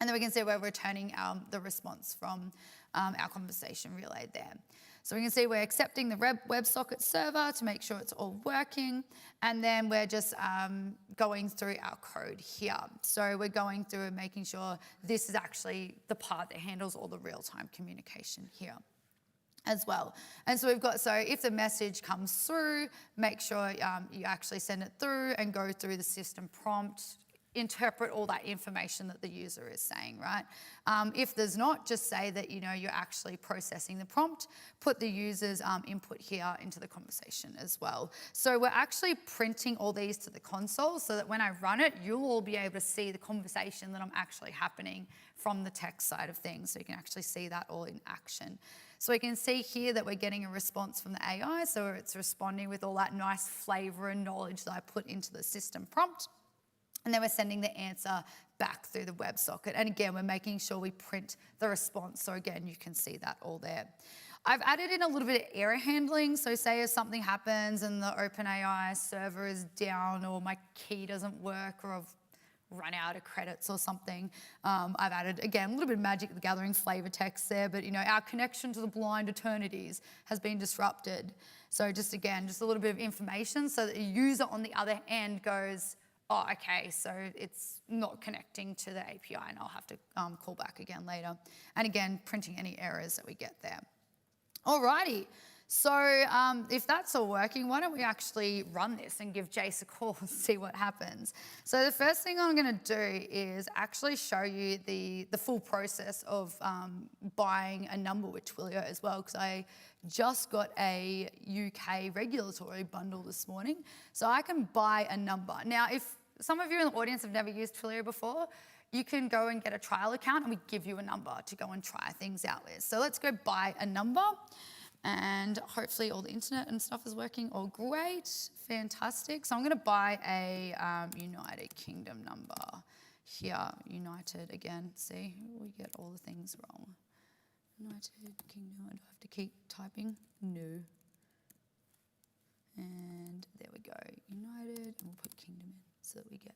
And then we can see we're returning the response from our conversation relay there. So we can see we're accepting the WebSocket server to make sure it's all working. And then we're just going through our code here. So we're going through and making sure this is actually the part that handles all the real-time communication here as well. And so we've got, so if the message comes through, make sure you actually send it through and go through the system prompt, interpret all that information that the user is saying, right? If there's not, just say that, you know, you're actually processing the prompt, put the user's input here into the conversation as well. So we're actually printing all these to the console so that when I run it, you'll all be able to see the conversation that I'm actually happening from the text side of things. So you can actually see that all in action. So we can see here that we're getting a response from the AI. So it's responding with all that nice flavor and knowledge that I put into the system prompt. And then we're sending the answer back through the WebSocket. And again, we're making sure we print the response. So again, you can see that all there. I've added in a little bit of error handling. So say if something happens and the OpenAI server is down or my key doesn't work or I've run out of credits or something, I've added, again, a little bit of Magic the Gathering flavor text there, but you know, our connection to the blind eternities has been disrupted. So just again, just a little bit of information so that the user on the other end goes, oh, okay, so it's not connecting to the API and I'll have to call back again later. And again, printing any errors that we get there. Alrighty, so if that's all working, why don't we actually run this and give Jace a call and see what happens. So the first thing I'm gonna do is actually show you the full process of buying a number with Twilio as well, because I just got a UK regulatory bundle this morning. So I can buy a number. Now, if some of you in the audience have never used Twilio before, you can go and get a trial account and we give you a number to go and try things out with. So let's go buy a number and hopefully all the internet and stuff is working all great, fantastic. So I'm gonna buy a United Kingdom number here, United again, see, we get all the things wrong. United Kingdom, do I have to keep typing? No. And there we go, United, and we'll put Kingdom in so that we get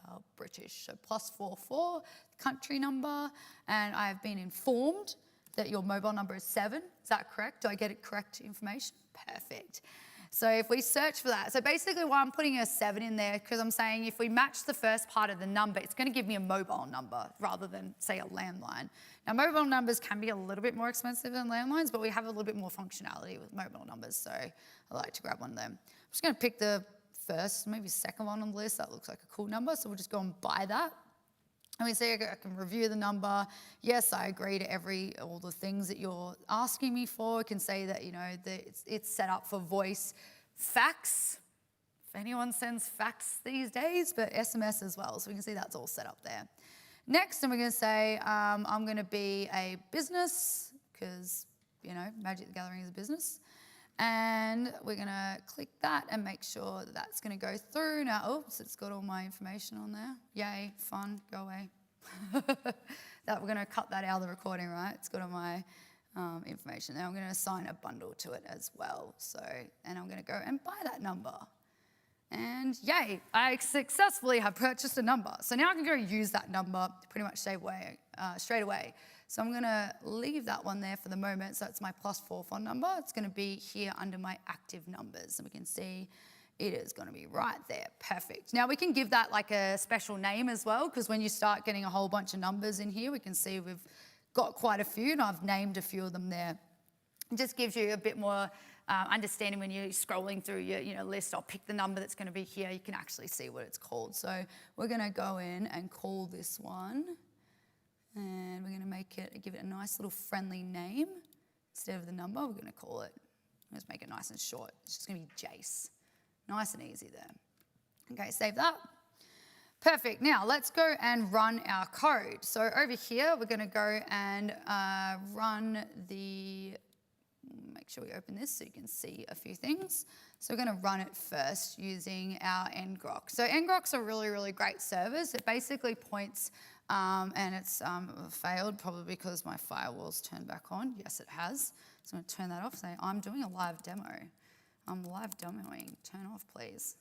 our British. So +44, country number, and I have been informed that your mobile number is 7. Is that correct? Do I get it correct information? Perfect. So if we search for that, so basically why I'm putting a 7 in there, because I'm saying if we match the first part of the number, it's going to give me a mobile number rather than, say, a landline. Now, mobile numbers can be a little bit more expensive than landlines, but we have a little bit more functionality with mobile numbers, so I like to grab one of them. I'm just going to pick the first, maybe second one on the list. That looks like a cool number, so we'll just go and buy that. And we see I can review the number. Yes, I agree to all the things that you're asking me for. I can say that, you know, that it's set up for voice, fax, if anyone sends fax these days, but SMS as well. So we can see that's all set up there. Next, and we're going to say I'm going to be a business because, you know, Magic the Gathering is a business. And we're going to click that and make sure that that's going to go through. Now, oops, it's got all my information on there. Yay, fun, go away. That we're going to cut that out of the recording, right? It's got all my information. Now I'm going to assign a bundle to it as well. So, and I'm going to go and buy that number. And yay, I successfully have purchased a number. So now I can go use that number pretty much straight away. So I'm gonna leave that one there for the moment. So it's my +4 phone number. It's gonna be here under my active numbers. And we can see it is gonna be right there, perfect. Now we can give that like a special name as well, because when you start getting a whole bunch of numbers in here, we can see we've got quite a few and I've named a few of them there. It just gives you a bit more understanding when you're scrolling through your list. I'll pick the number that's gonna be here. You can actually see what it's called. So we're gonna go in and call this one. And we're going to give it a nice little friendly name. instead of the number, we're going to call it, let's make it nice and short. It's just going to be Jace. Nice and easy there. Okay, save that. Perfect. Now let's go and run our code. So over here, we're going to go and run make sure we open this so you can see a few things. So we're going to run it first using our ngrok. So ngrok's a really, really great service. It basically points, and it's failed probably because my firewall's turned back on. Yes, it has. So I'm going to turn that off, say I'm doing a live demo. I'm live demoing. Turn off, please.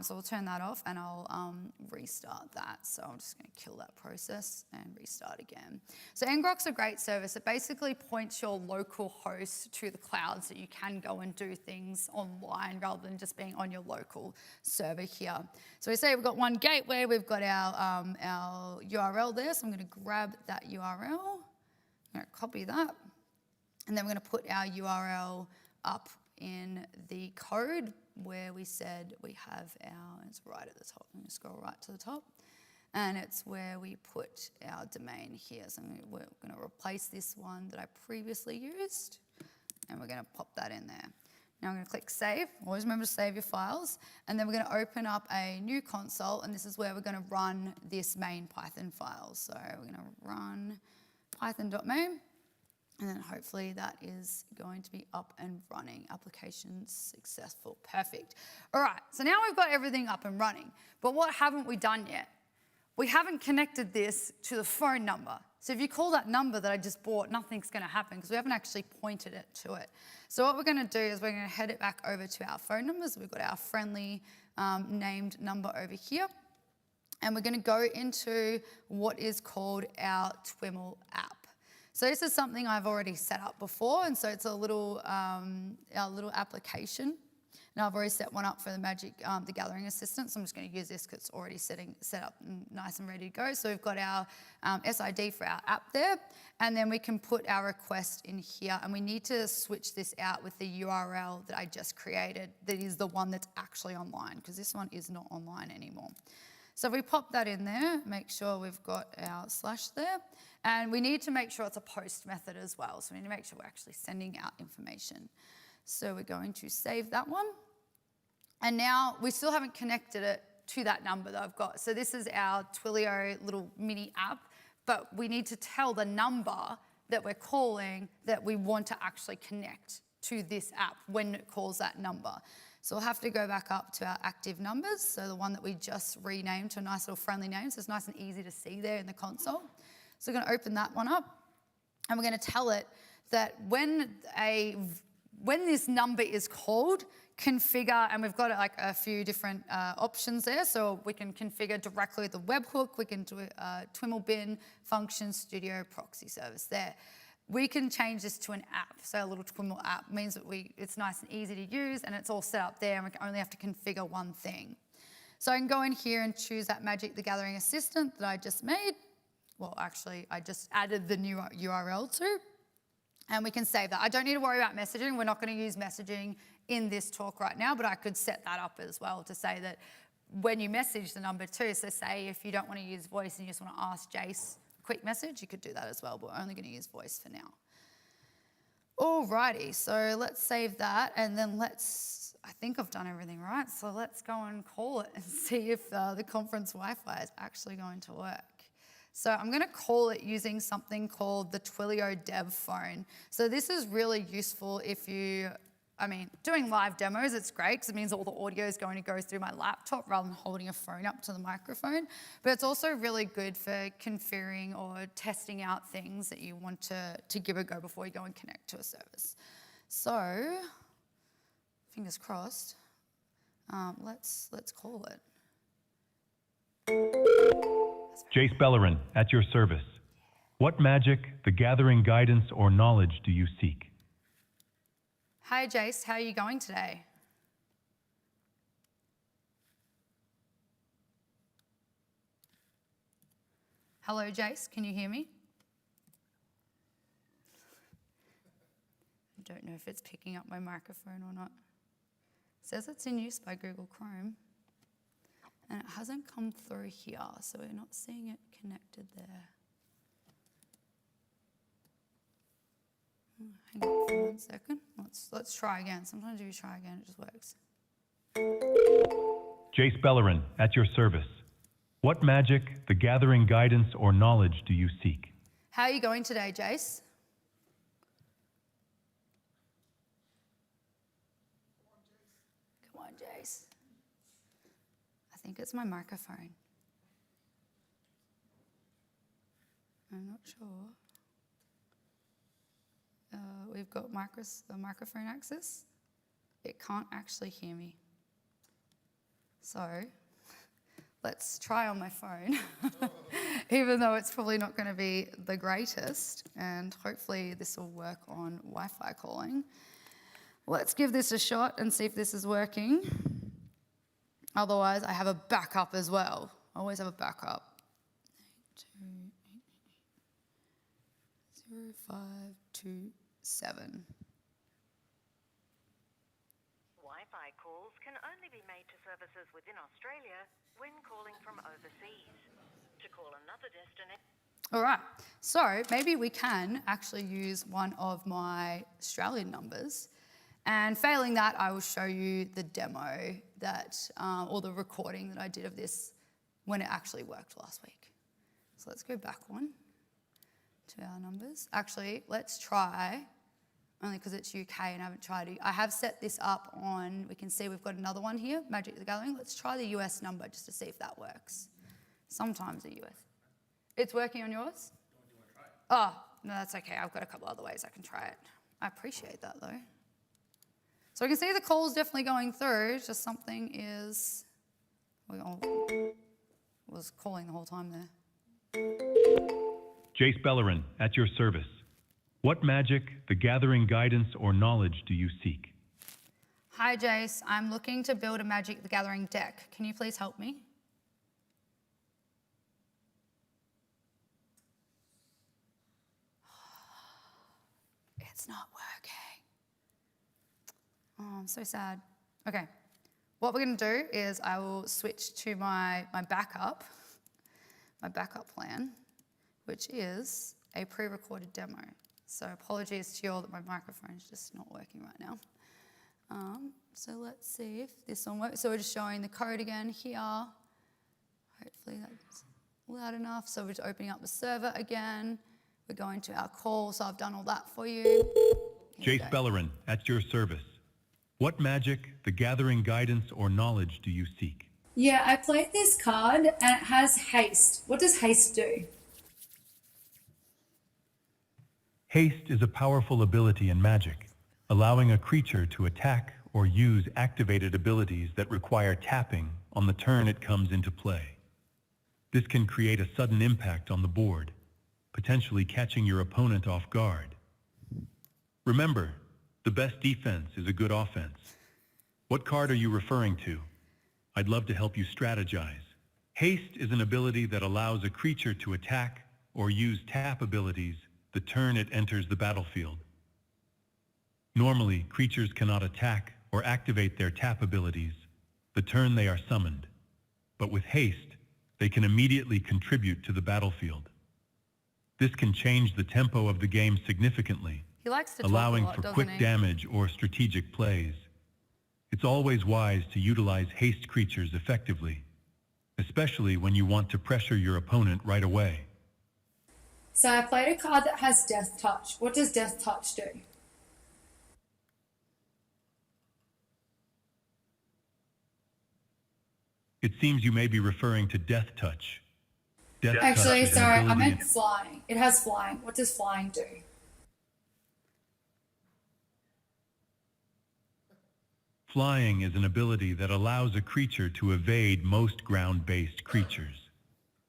So we'll turn that off and I'll restart that. So I'm just going to kill that process and restart again. So ngrok's a great service. It basically points your local host to the cloud so you can go and do things online rather than just being on your local server here. So we say we've got one gateway, we've got our URL there. So I'm going to grab that URL. I'm going to copy that. And then we're going to put our URL up in the code where we said we have it's right at the top. I'm going to scroll right to the top. And it's where we put our domain here. So we're going to replace this one that I previously used. And we're going to pop that in there. Now I'm going to click save. Always remember to save your files. And then we're going to open up a new console. And this is where we're going to run this main Python file. So we're going to run python.main. And then hopefully that is going to be up and running. Application successful. Perfect. All right, so now we've got everything up and running. But what haven't we done yet? We haven't connected this to the phone number. So if you call that number that I just bought, nothing's going to happen because we haven't actually pointed it to it. So what we're going to do is we're going to head it back over to our phone numbers. We've got our friendly named number over here. And we're going to go into what is called our TWIML app. So this is something I've already set up before, and so it's a little, our little application. Now I've already set one up for the Magic, the Gathering Assistant, so I'm just going to use this because it's already set up and nice and ready to go. So we've got our SID for our app there, and then we can put our request in here, and we need to switch this out with the URL that I just created that is the one that's actually online, because this one is not online anymore. So if we pop that in there, make sure we've got our slash there. And we need to make sure it's a post method as well. So we need to make sure we're actually sending out information. So we're going to save that one. And now we still haven't connected it to that number that I've got. So this is our Twilio little mini app, but we need to tell the number that we're calling that we want to actually connect to this app when it calls that number. So we'll have to go back up to our active numbers. So the one that we just renamed to a nice little friendly name. So it's nice and easy to see there in the console. So we're going to open that one up and we're going to tell it that when this number is called, configure, and we've got like a few different options there. So we can configure directly the webhook. We can do a TWIML bin function studio proxy service there. We can change this to an app. So a little TWIML app means that it's nice and easy to use and it's all set up there and we only have to configure one thing. So I can go in here and choose that Magic the Gathering Assistant that I just made. Well, actually, I just added the new URL to, and we can save that. I don't need to worry about messaging. We're not going to use messaging in this talk right now, but I could set that up as well to say that when you message the number too, so say if you don't want to use voice and you just want to ask Jace a quick message, you could do that as well, but we're only going to use voice for now. Alrighty, so let's save that, and then I think I've done everything right, so let's go and call it and see if the conference Wi-Fi is actually going to work. So I'm going to call it using something called the Twilio Dev Phone. So this is really useful if doing live demos, it's great because it means all the audio is going to go through my laptop rather than holding a phone up to the microphone. But it's also really good for configuring or testing out things that you want to give a go before you go and connect to a service. So, fingers crossed, let's call it. Jace Bellerin, at your service. What magic, the gathering guidance, or knowledge do you seek? Hi, Jace. How are you going today? Hello, Jace. Can you hear me? I don't know if it's picking up my microphone or not. It says it's in use by Google Chrome. And it hasn't come through here, so we're not seeing it connected there. hang on for 1 second. Let's try again. Sometimes if you try again, it just works. Jace Bellerin, at your service. What magic, the gathering guidance, or knowledge do you seek? How are you going today, Jace? Come on, Jace. I think it's my microphone. I'm not sure. We've got the microphone access. It can't actually hear me. So let's try on my phone, even though it's probably not going to be the greatest, and hopefully this will work on Wi-Fi calling. Let's give this a shot and see if this is working. Otherwise, I have a backup as well. I always have a backup. 0527. Wi-Fi calls can only be made to services within Australia when calling from overseas. To call another destination... All right, so maybe we can actually use one of my Australian numbers, and failing that, I will show you the demo that, or the recording that I did of this when it actually worked last week. So let's go back one to our numbers. Actually, let's try, only because it's UK and I haven't tried it. I have set this up on, we can see we've got another one here, Magic the Gathering. Let's try the US number just to see if that works. Sometimes the US. It's working on yours? Oh, no, that's okay. I've got a couple other ways I can try it. I appreciate that though. So we can see the call's definitely going through, just something is, was calling the whole time there. Jace Bellerin, at your service. What magic, the gathering guidance, or knowledge do you seek? Hi Jace, I'm looking to build a Magic the Gathering deck. Can you please help me? It's not working. Oh, I'm so sad. Okay, what we're gonna do is I will switch to my backup plan, which is a pre-recorded demo. So apologies to you all that my microphone's just not working right now. So let's see if this one works. So we're just showing the code again here. Hopefully that's loud enough. So we're just opening up the server again. We're going to our call, so I've done all that for you. Jace Bellerin, at your service. What magic, the gathering guidance, or knowledge do you seek? Yeah, I played this card and it has haste. What does haste do? Haste is a powerful ability in Magic, allowing a creature to attack or use activated abilities that require tapping on the turn it comes into play. This can create a sudden impact on the board, potentially catching your opponent off guard. Remember, the best defense is a good offense. What card are you referring to? I'd love to help you strategize. Haste is an ability that allows a creature to attack or use tap abilities the turn it enters the battlefield. Normally, creatures cannot attack or activate their tap abilities the turn they are summoned. But with haste, they can immediately contribute to the battlefield. This can change the tempo of the game significantly, He likes to talk allowing a lot, for doesn't quick he? damage or strategic plays. It's always wise to utilize haste creatures effectively, especially when you want to pressure your opponent right away. So I played a card that has Death Touch. What does Death Touch do? It seems you may be referring to Death Touch. Death Touch Actually, is an sorry, I ability meant flying. It has flying. What does flying do? Flying is an ability that allows a creature to evade most ground-based creatures.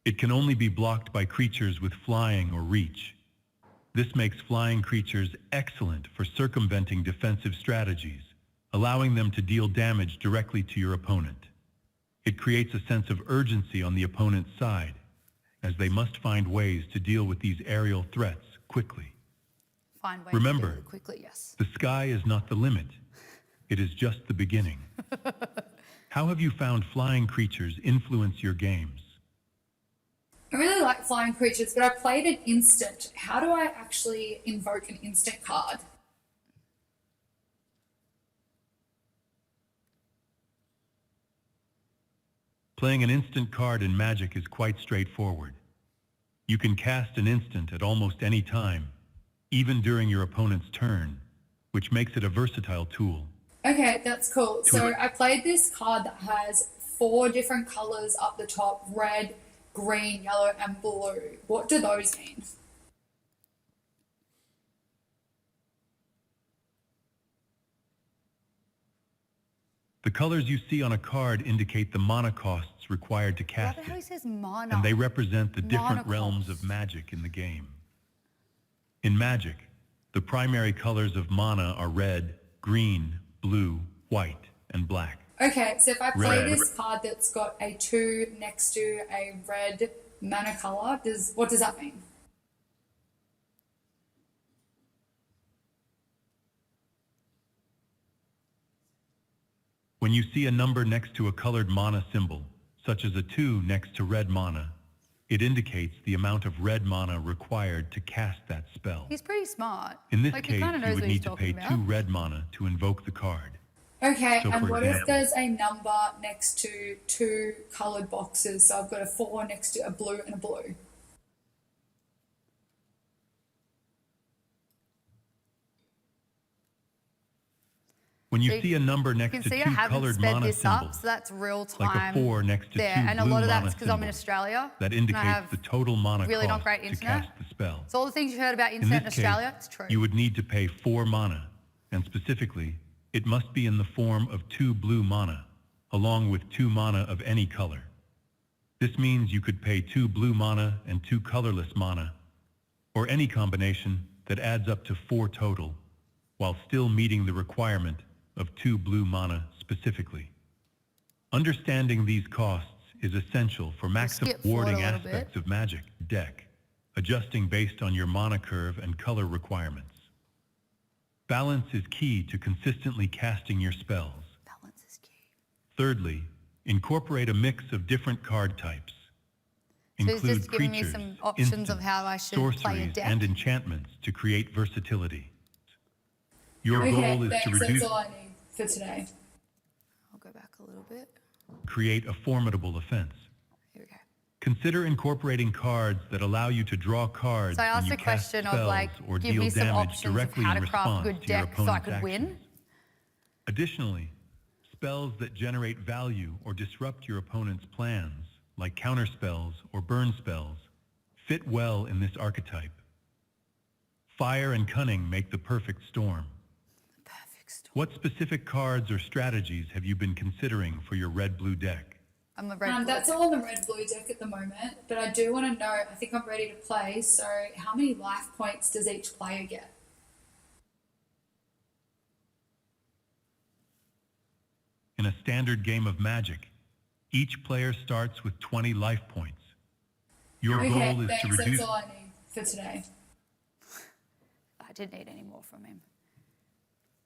It can only be blocked by creatures with flying or reach. This makes flying creatures excellent for circumventing defensive strategies, allowing them to deal damage directly to your opponent. It creates a sense of urgency on the opponent's side, as they must find ways to deal with these aerial threats quickly. Find ways Remember, to do it quickly, yes. The sky is not the limit. It is just the beginning. How have you found flying creatures influence your games? I really like flying creatures, but I played an instant. How do I actually invoke an instant card? Playing an instant card in Magic is quite straightforward. You can cast an instant at almost any time, even during your opponent's turn, which makes it a versatile tool. Okay, that's cool. So I played this card that has 4 different colors up the top: red, green, yellow, and blue. What do those mean? The colors you see on a card indicate the mana costs required to What cast the hell he it, says mana? and they represent the different Mana realms costs. of magic in the game. In Magic, the primary colors of mana are red, green, blue, white, and black. Okay, so if I play Red. this card that's got a 2 next to a red mana color, what does that mean? When you see a number next to a colored mana symbol, such as a 2 next to red mana, it indicates the amount of red mana required to cast that spell. He's pretty smart. In this like, case, he kind of knows you would what he's need to talking pay about. 2 red mana to invoke the card. Okay, So and for what if example- there's a number next to 2 coloured boxes? So I've got a 4 next to a blue and a blue. When you So see a number You next can to see I 2 haven't colored sped mana this up, symbols, so that's real like time a 4 next to there. 2 And a blue lot of mana that's because I'm in symbols, Australia. that and I indicates have the total mana really not cost great to internet. cast the spell. So all the things you heard about In internet this in Australia, case, it's true. you would need to pay 4 mana, and specifically, it must be in the form of 2 blue mana, along with 2 mana of any color. This means you could pay 2 blue mana and 2 colorless mana, or any combination that adds up to 4 total, while still meeting the requirement of 2 blue mana specifically. Understanding these costs is essential for maximum skip forward a warding little aspects of Magic deck, adjusting based on your mana curve and color requirements. Balance is key to consistently casting your spells. Balance is key. Thirdly, incorporate a mix of different card types. So he's Include just giving me creatures, some options of instants, how I should play a sorceries, deck. and enchantments to create versatility. Your Okay, goal is thanks. to reduce, That's all I need for today. I'll go back a little bit. create a formidable offense. Here we go. Consider incorporating cards that allow you to draw cards So I when asked you a cast question of spells like, or give deal me some damage options of directly how in to craft a response good to your deck so I opponent's could win. actions. Additionally, spells that generate value or disrupt your opponent's plans, like counterspells or burn spells, fit well in this archetype. Fire and cunning make the perfect storm. Perfect storm. What specific cards or strategies have you been considering for your red-blue deck? I'm a red. That's all on the red-blue deck at the moment, but I do want to know, I think I'm ready to play, so how many life points does each player get? In a standard game of Magic, each player starts with 20 life points. Your Okay, goal is thanks. to reduce... That's all I need for today. I didn't need any more from him.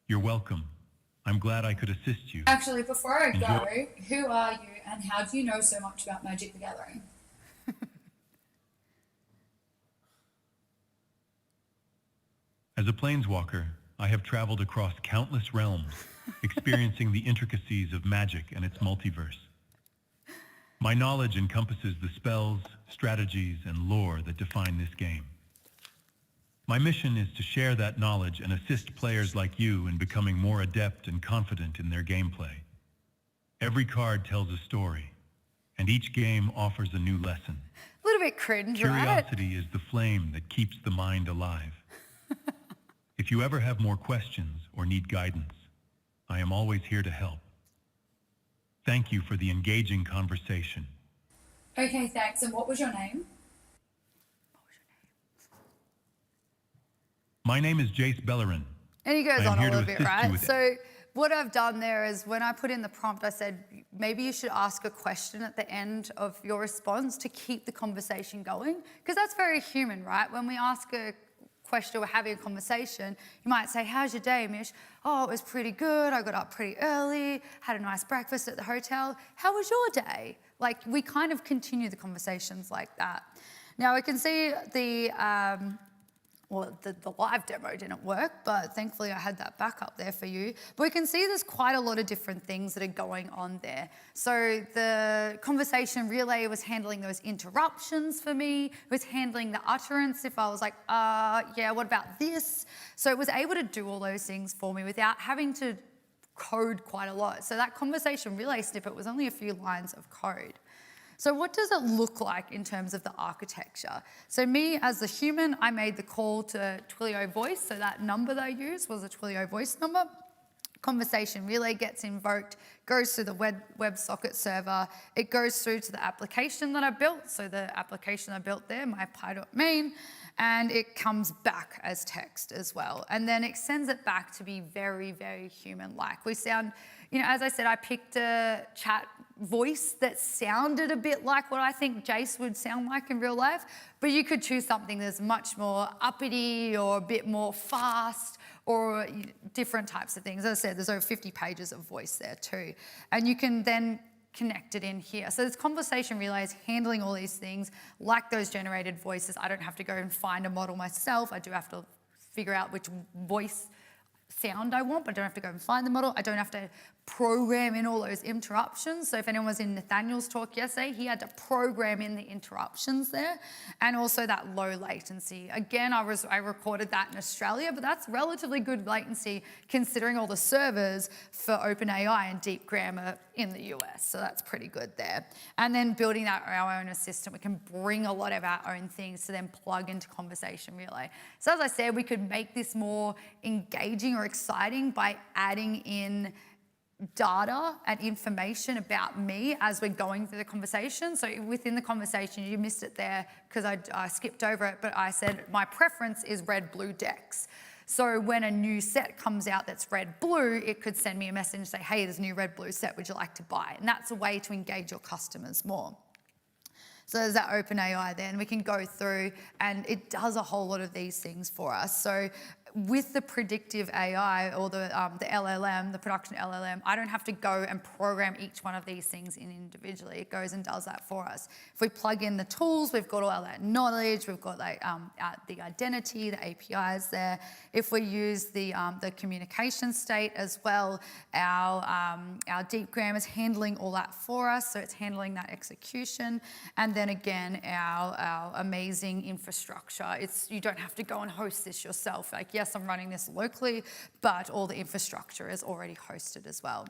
You're welcome. I'm glad I could assist you. Actually, before I go, Enjoy. who are you and how do you know so much about Magic the Gathering? As a planeswalker, I have traveled across countless realms, experiencing the intricacies of magic and its multiverse. My knowledge encompasses the spells, strategies, and lore that define this game. My mission is to share that knowledge and assist players like you in becoming more adept and confident in their gameplay. Every card tells a story, and each game offers a new lesson. A little bit cringe, right? Curiosity is the flame that keeps the mind alive. If you ever have more questions or need guidance, I am always here to help. Thank you for the engaging conversation. Okay, thanks. And what was your name? My name is Jace Bellerin. And he goes I am on a here to little bit, assist you right? with it. So what I've done there is when I put in the prompt, I said, maybe you should ask a question at the end of your response to keep the conversation going. Because that's very human, right? When we ask a question or having a conversation, you might say, how's your day, Mish? Oh, it was pretty good. I got up pretty early, had a nice breakfast at the hotel. How was your day? Like, we kind of continue the conversations like that. Now, we can see the live demo didn't work, but thankfully I had that back up there for you. But we can see there's quite a lot of different things that are going on there. So the conversation relay was handling those interruptions for me. It was handling the utterance if I was like, yeah, what about this? So it was able to do all those things for me without having to code quite a lot. So that conversation relay snippet was only a few lines of code. So what does it look like in terms of the architecture? So me as a human, I made the call to Twilio voice. So that number that I used was a Twilio voice number. Conversation relay gets invoked, goes through the WebSocket server. It goes through to the application that I built. So the application I built there, my py.main, and it comes back as text as well. And then it sends it back to be very, very human-like. We sound, as I said, I picked a chat voice that sounded a bit like what I think Jace would sound like in real life, but you could choose something that's much more uppity or a bit more fast or different types of things. As I said, there's over 50 pages of voice there too. And you can then connect it in here. So this conversation relay is handling all these things like those generated voices. I don't have to go and find a model myself. I do have to figure out which voice sound I want, but I don't have to go and find the model. I don't have to program in all those interruptions. So if anyone was in Nathaniel's talk yesterday, he had to program in the interruptions there, and also that low latency. Again, I recorded that in Australia, but that's relatively good latency considering all the servers for OpenAI and Deep Grammar in the US. So that's pretty good there. And then building that our own assistant, we can bring a lot of our own things to then plug into Conversation Relay. So as I said, we could make this more engaging or exciting by adding in data and information about me as we're going through the conversation. So within the conversation, you missed it there because I skipped over it, but I said my preference is red-blue decks. So when a new set comes out that's red-blue, it could send me a message and say, hey, there's a new red-blue set, would you like to buy? And that's a way to engage your customers more. So there's that OpenAI there, and we can go through, and it does a whole lot of these things for us. So with the predictive AI or the LLM, the production LLM, I don't have to go and program each one of these things in individually. It goes and does that for us. If we plug in the tools, we've got all that knowledge, we've got like the identity, the APIs there. If we use the communication state as well, our Deep Grammar is handling all that for us, so it's handling that execution. And then again, our amazing infrastructure. You don't have to go and host this yourself. Like, yes, I'm running this locally, but all the infrastructure is already hosted as well.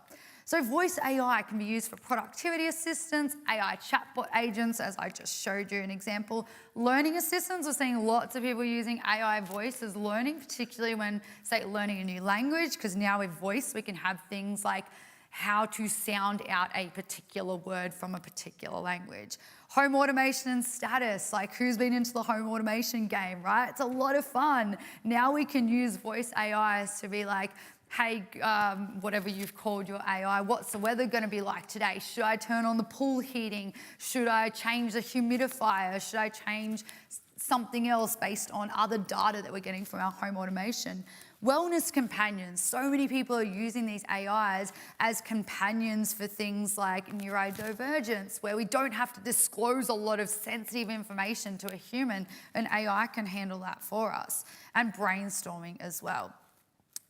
So voice AI can be used for productivity assistance, AI chatbot agents, as I just showed you an example. Learning assistants, we're seeing lots of people using AI voice as learning, particularly when, say, learning a new language, because now with voice, we can have things like how to sound out a particular word from a particular language. Home automation and status, like who's been into the home automation game, right? It's a lot of fun. Now we can use voice AIs to be like, hey, whatever you've called your AI, what's the weather going to be like today? Should I turn on the pool heating? Should I change the humidifier? Should I change something else based on other data that we're getting from our home automation? Wellness companions. So many people are using these AIs as companions for things like neurodivergence, where we don't have to disclose a lot of sensitive information to a human. An AI can handle that for us. And brainstorming as well.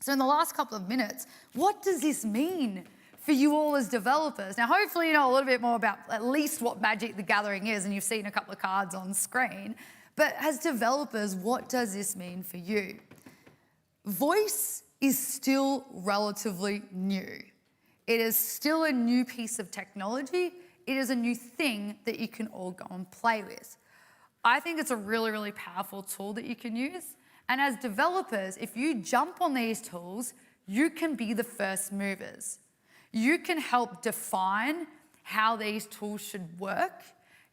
So in the last couple of minutes, what does this mean for you all as developers? Now, hopefully you know a little bit more about at least what Magic the Gathering is, and you've seen a couple of cards on screen. But as developers, what does this mean for you? Voice is still relatively new. It is still a new piece of technology. It is a new thing that you can all go and play with. I think it's a really, really powerful tool that you can use. And as developers, if you jump on these tools, you can be the first movers. You can help define how these tools should work.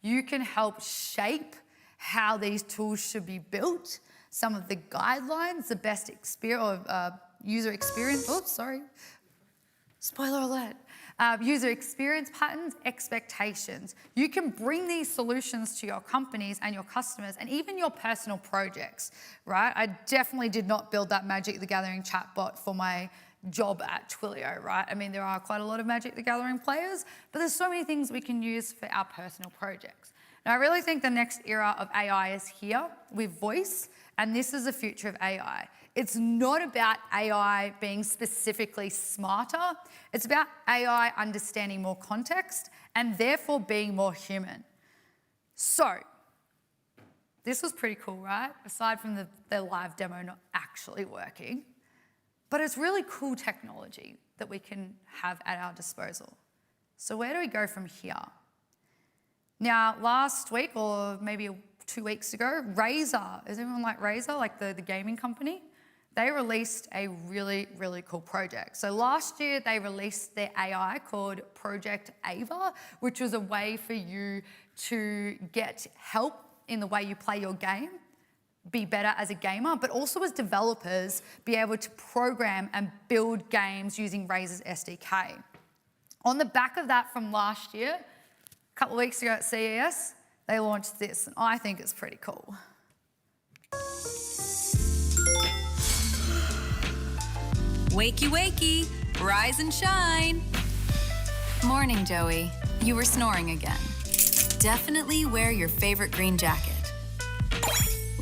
You can help shape how these tools should be built, some of the guidelines, the best user experience. Oops, sorry. Spoiler alert. user experience patterns, expectations. You can bring these solutions to your companies and your customers and even your personal projects, right? I definitely did not build that Magic the Gathering chatbot for my job at Twilio, right? I mean, there are quite a lot of Magic the Gathering players, but there's so many things we can use for our personal projects. Now, I really think the next era of AI is here with voice, and this is the future of AI. It's not about AI being specifically smarter. It's about AI understanding more context and therefore being more human. So, this was pretty cool, right? Aside from the live demo not actually working. But it's really cool technology that we can have at our disposal. So where do we go from here? Now, last week, or maybe 2 weeks ago, Razer, is everyone like Razer, like the gaming company? They released a really, really cool project. So last year, they released their AI called Project Ava, which was a way for you to get help in the way you play your game, be better as a gamer, but also as developers, be able to program and build games using Razer's SDK. On the back of that from last year, a couple of weeks ago at CES, they launched this, and I think it's pretty cool. Wakey, wakey, rise and shine. Morning, Joey. You were snoring again. Definitely wear your favorite green jacket.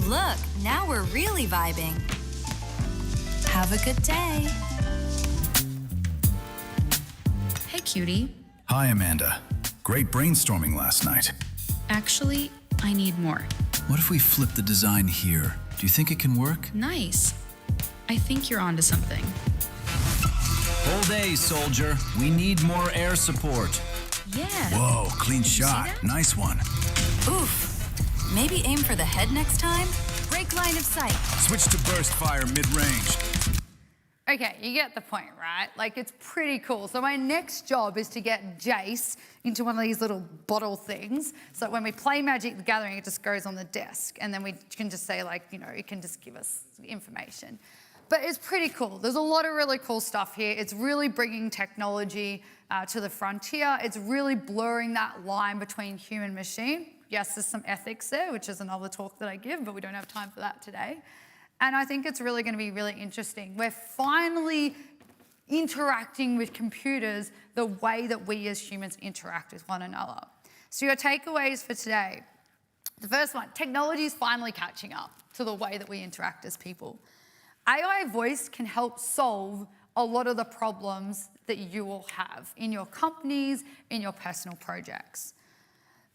Look, now we're really vibing. Have a good day. Hey, cutie. Hi, Amanda. Great brainstorming last night. Actually, I need more. What if we flip the design here? Do you think it can work? Nice. I think you're onto something. Whole day, soldier. We need more air support. Yeah. Whoa, clean shot. that? Nice one. Oof. Maybe aim for the head next time? Break line of sight. Switch to burst fire mid-range. Okay, you get the point, right? Like, it's pretty cool. So my next job is to get Jace into one of these little bottle things, so that when we play Magic the Gathering, it just goes on the desk, and then we can just say, like, you know, it can just give us information. But it's pretty cool. There's a lot of really cool stuff here. It's really bringing technology to the frontier. It's really blurring that line between human and machine. Yes, there's some ethics there, which is another talk that I give, but we don't have time for that today. And I think it's really going to be really interesting. We're finally interacting with computers the way that we as humans interact with one another. So your takeaways for today. The first one, technology is finally catching up to the way that we interact as people. AI voice can help solve a lot of the problems that you will have in your companies, in your personal projects.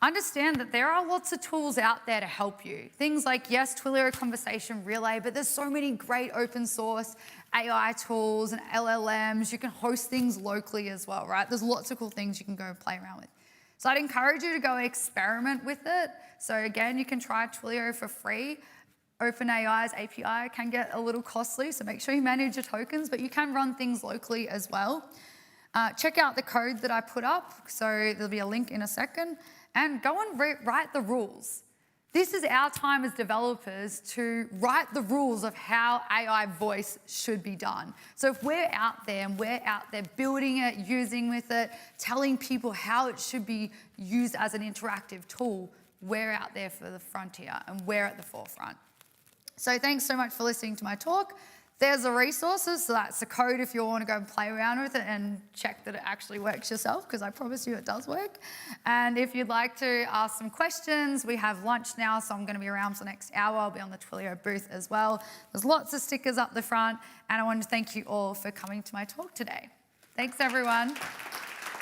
Understand that there are lots of tools out there to help you. Things like, yes, Twilio Conversation Relay, but there's so many great open source AI tools and LLMs. You can host things locally as well, right? There's lots of cool things you can go play around with. So I'd encourage you to go experiment with it. So again, you can try Twilio for free. OpenAI's API can get a little costly, so make sure you manage your tokens, but you can run things locally as well. Check out the code that I put up, so there'll be a link in a second, and go and write the rules. This is our time as developers to write the rules of how AI voice should be done. So if we're out there and we're out there building it, using with it, telling people how it should be used as an interactive tool, we're out there for the frontier and we're at the forefront. So thanks so much for listening to my talk. There's the resources, so that's the code if you want to go and play around with it and check that it actually works yourself, because I promise you it does work. And if you'd like to ask some questions, we have lunch now, so I'm going to be around for the next hour. I'll be on the Twilio booth as well. There's lots of stickers up the front, and I want to thank you all for coming to my talk today. Thanks, everyone.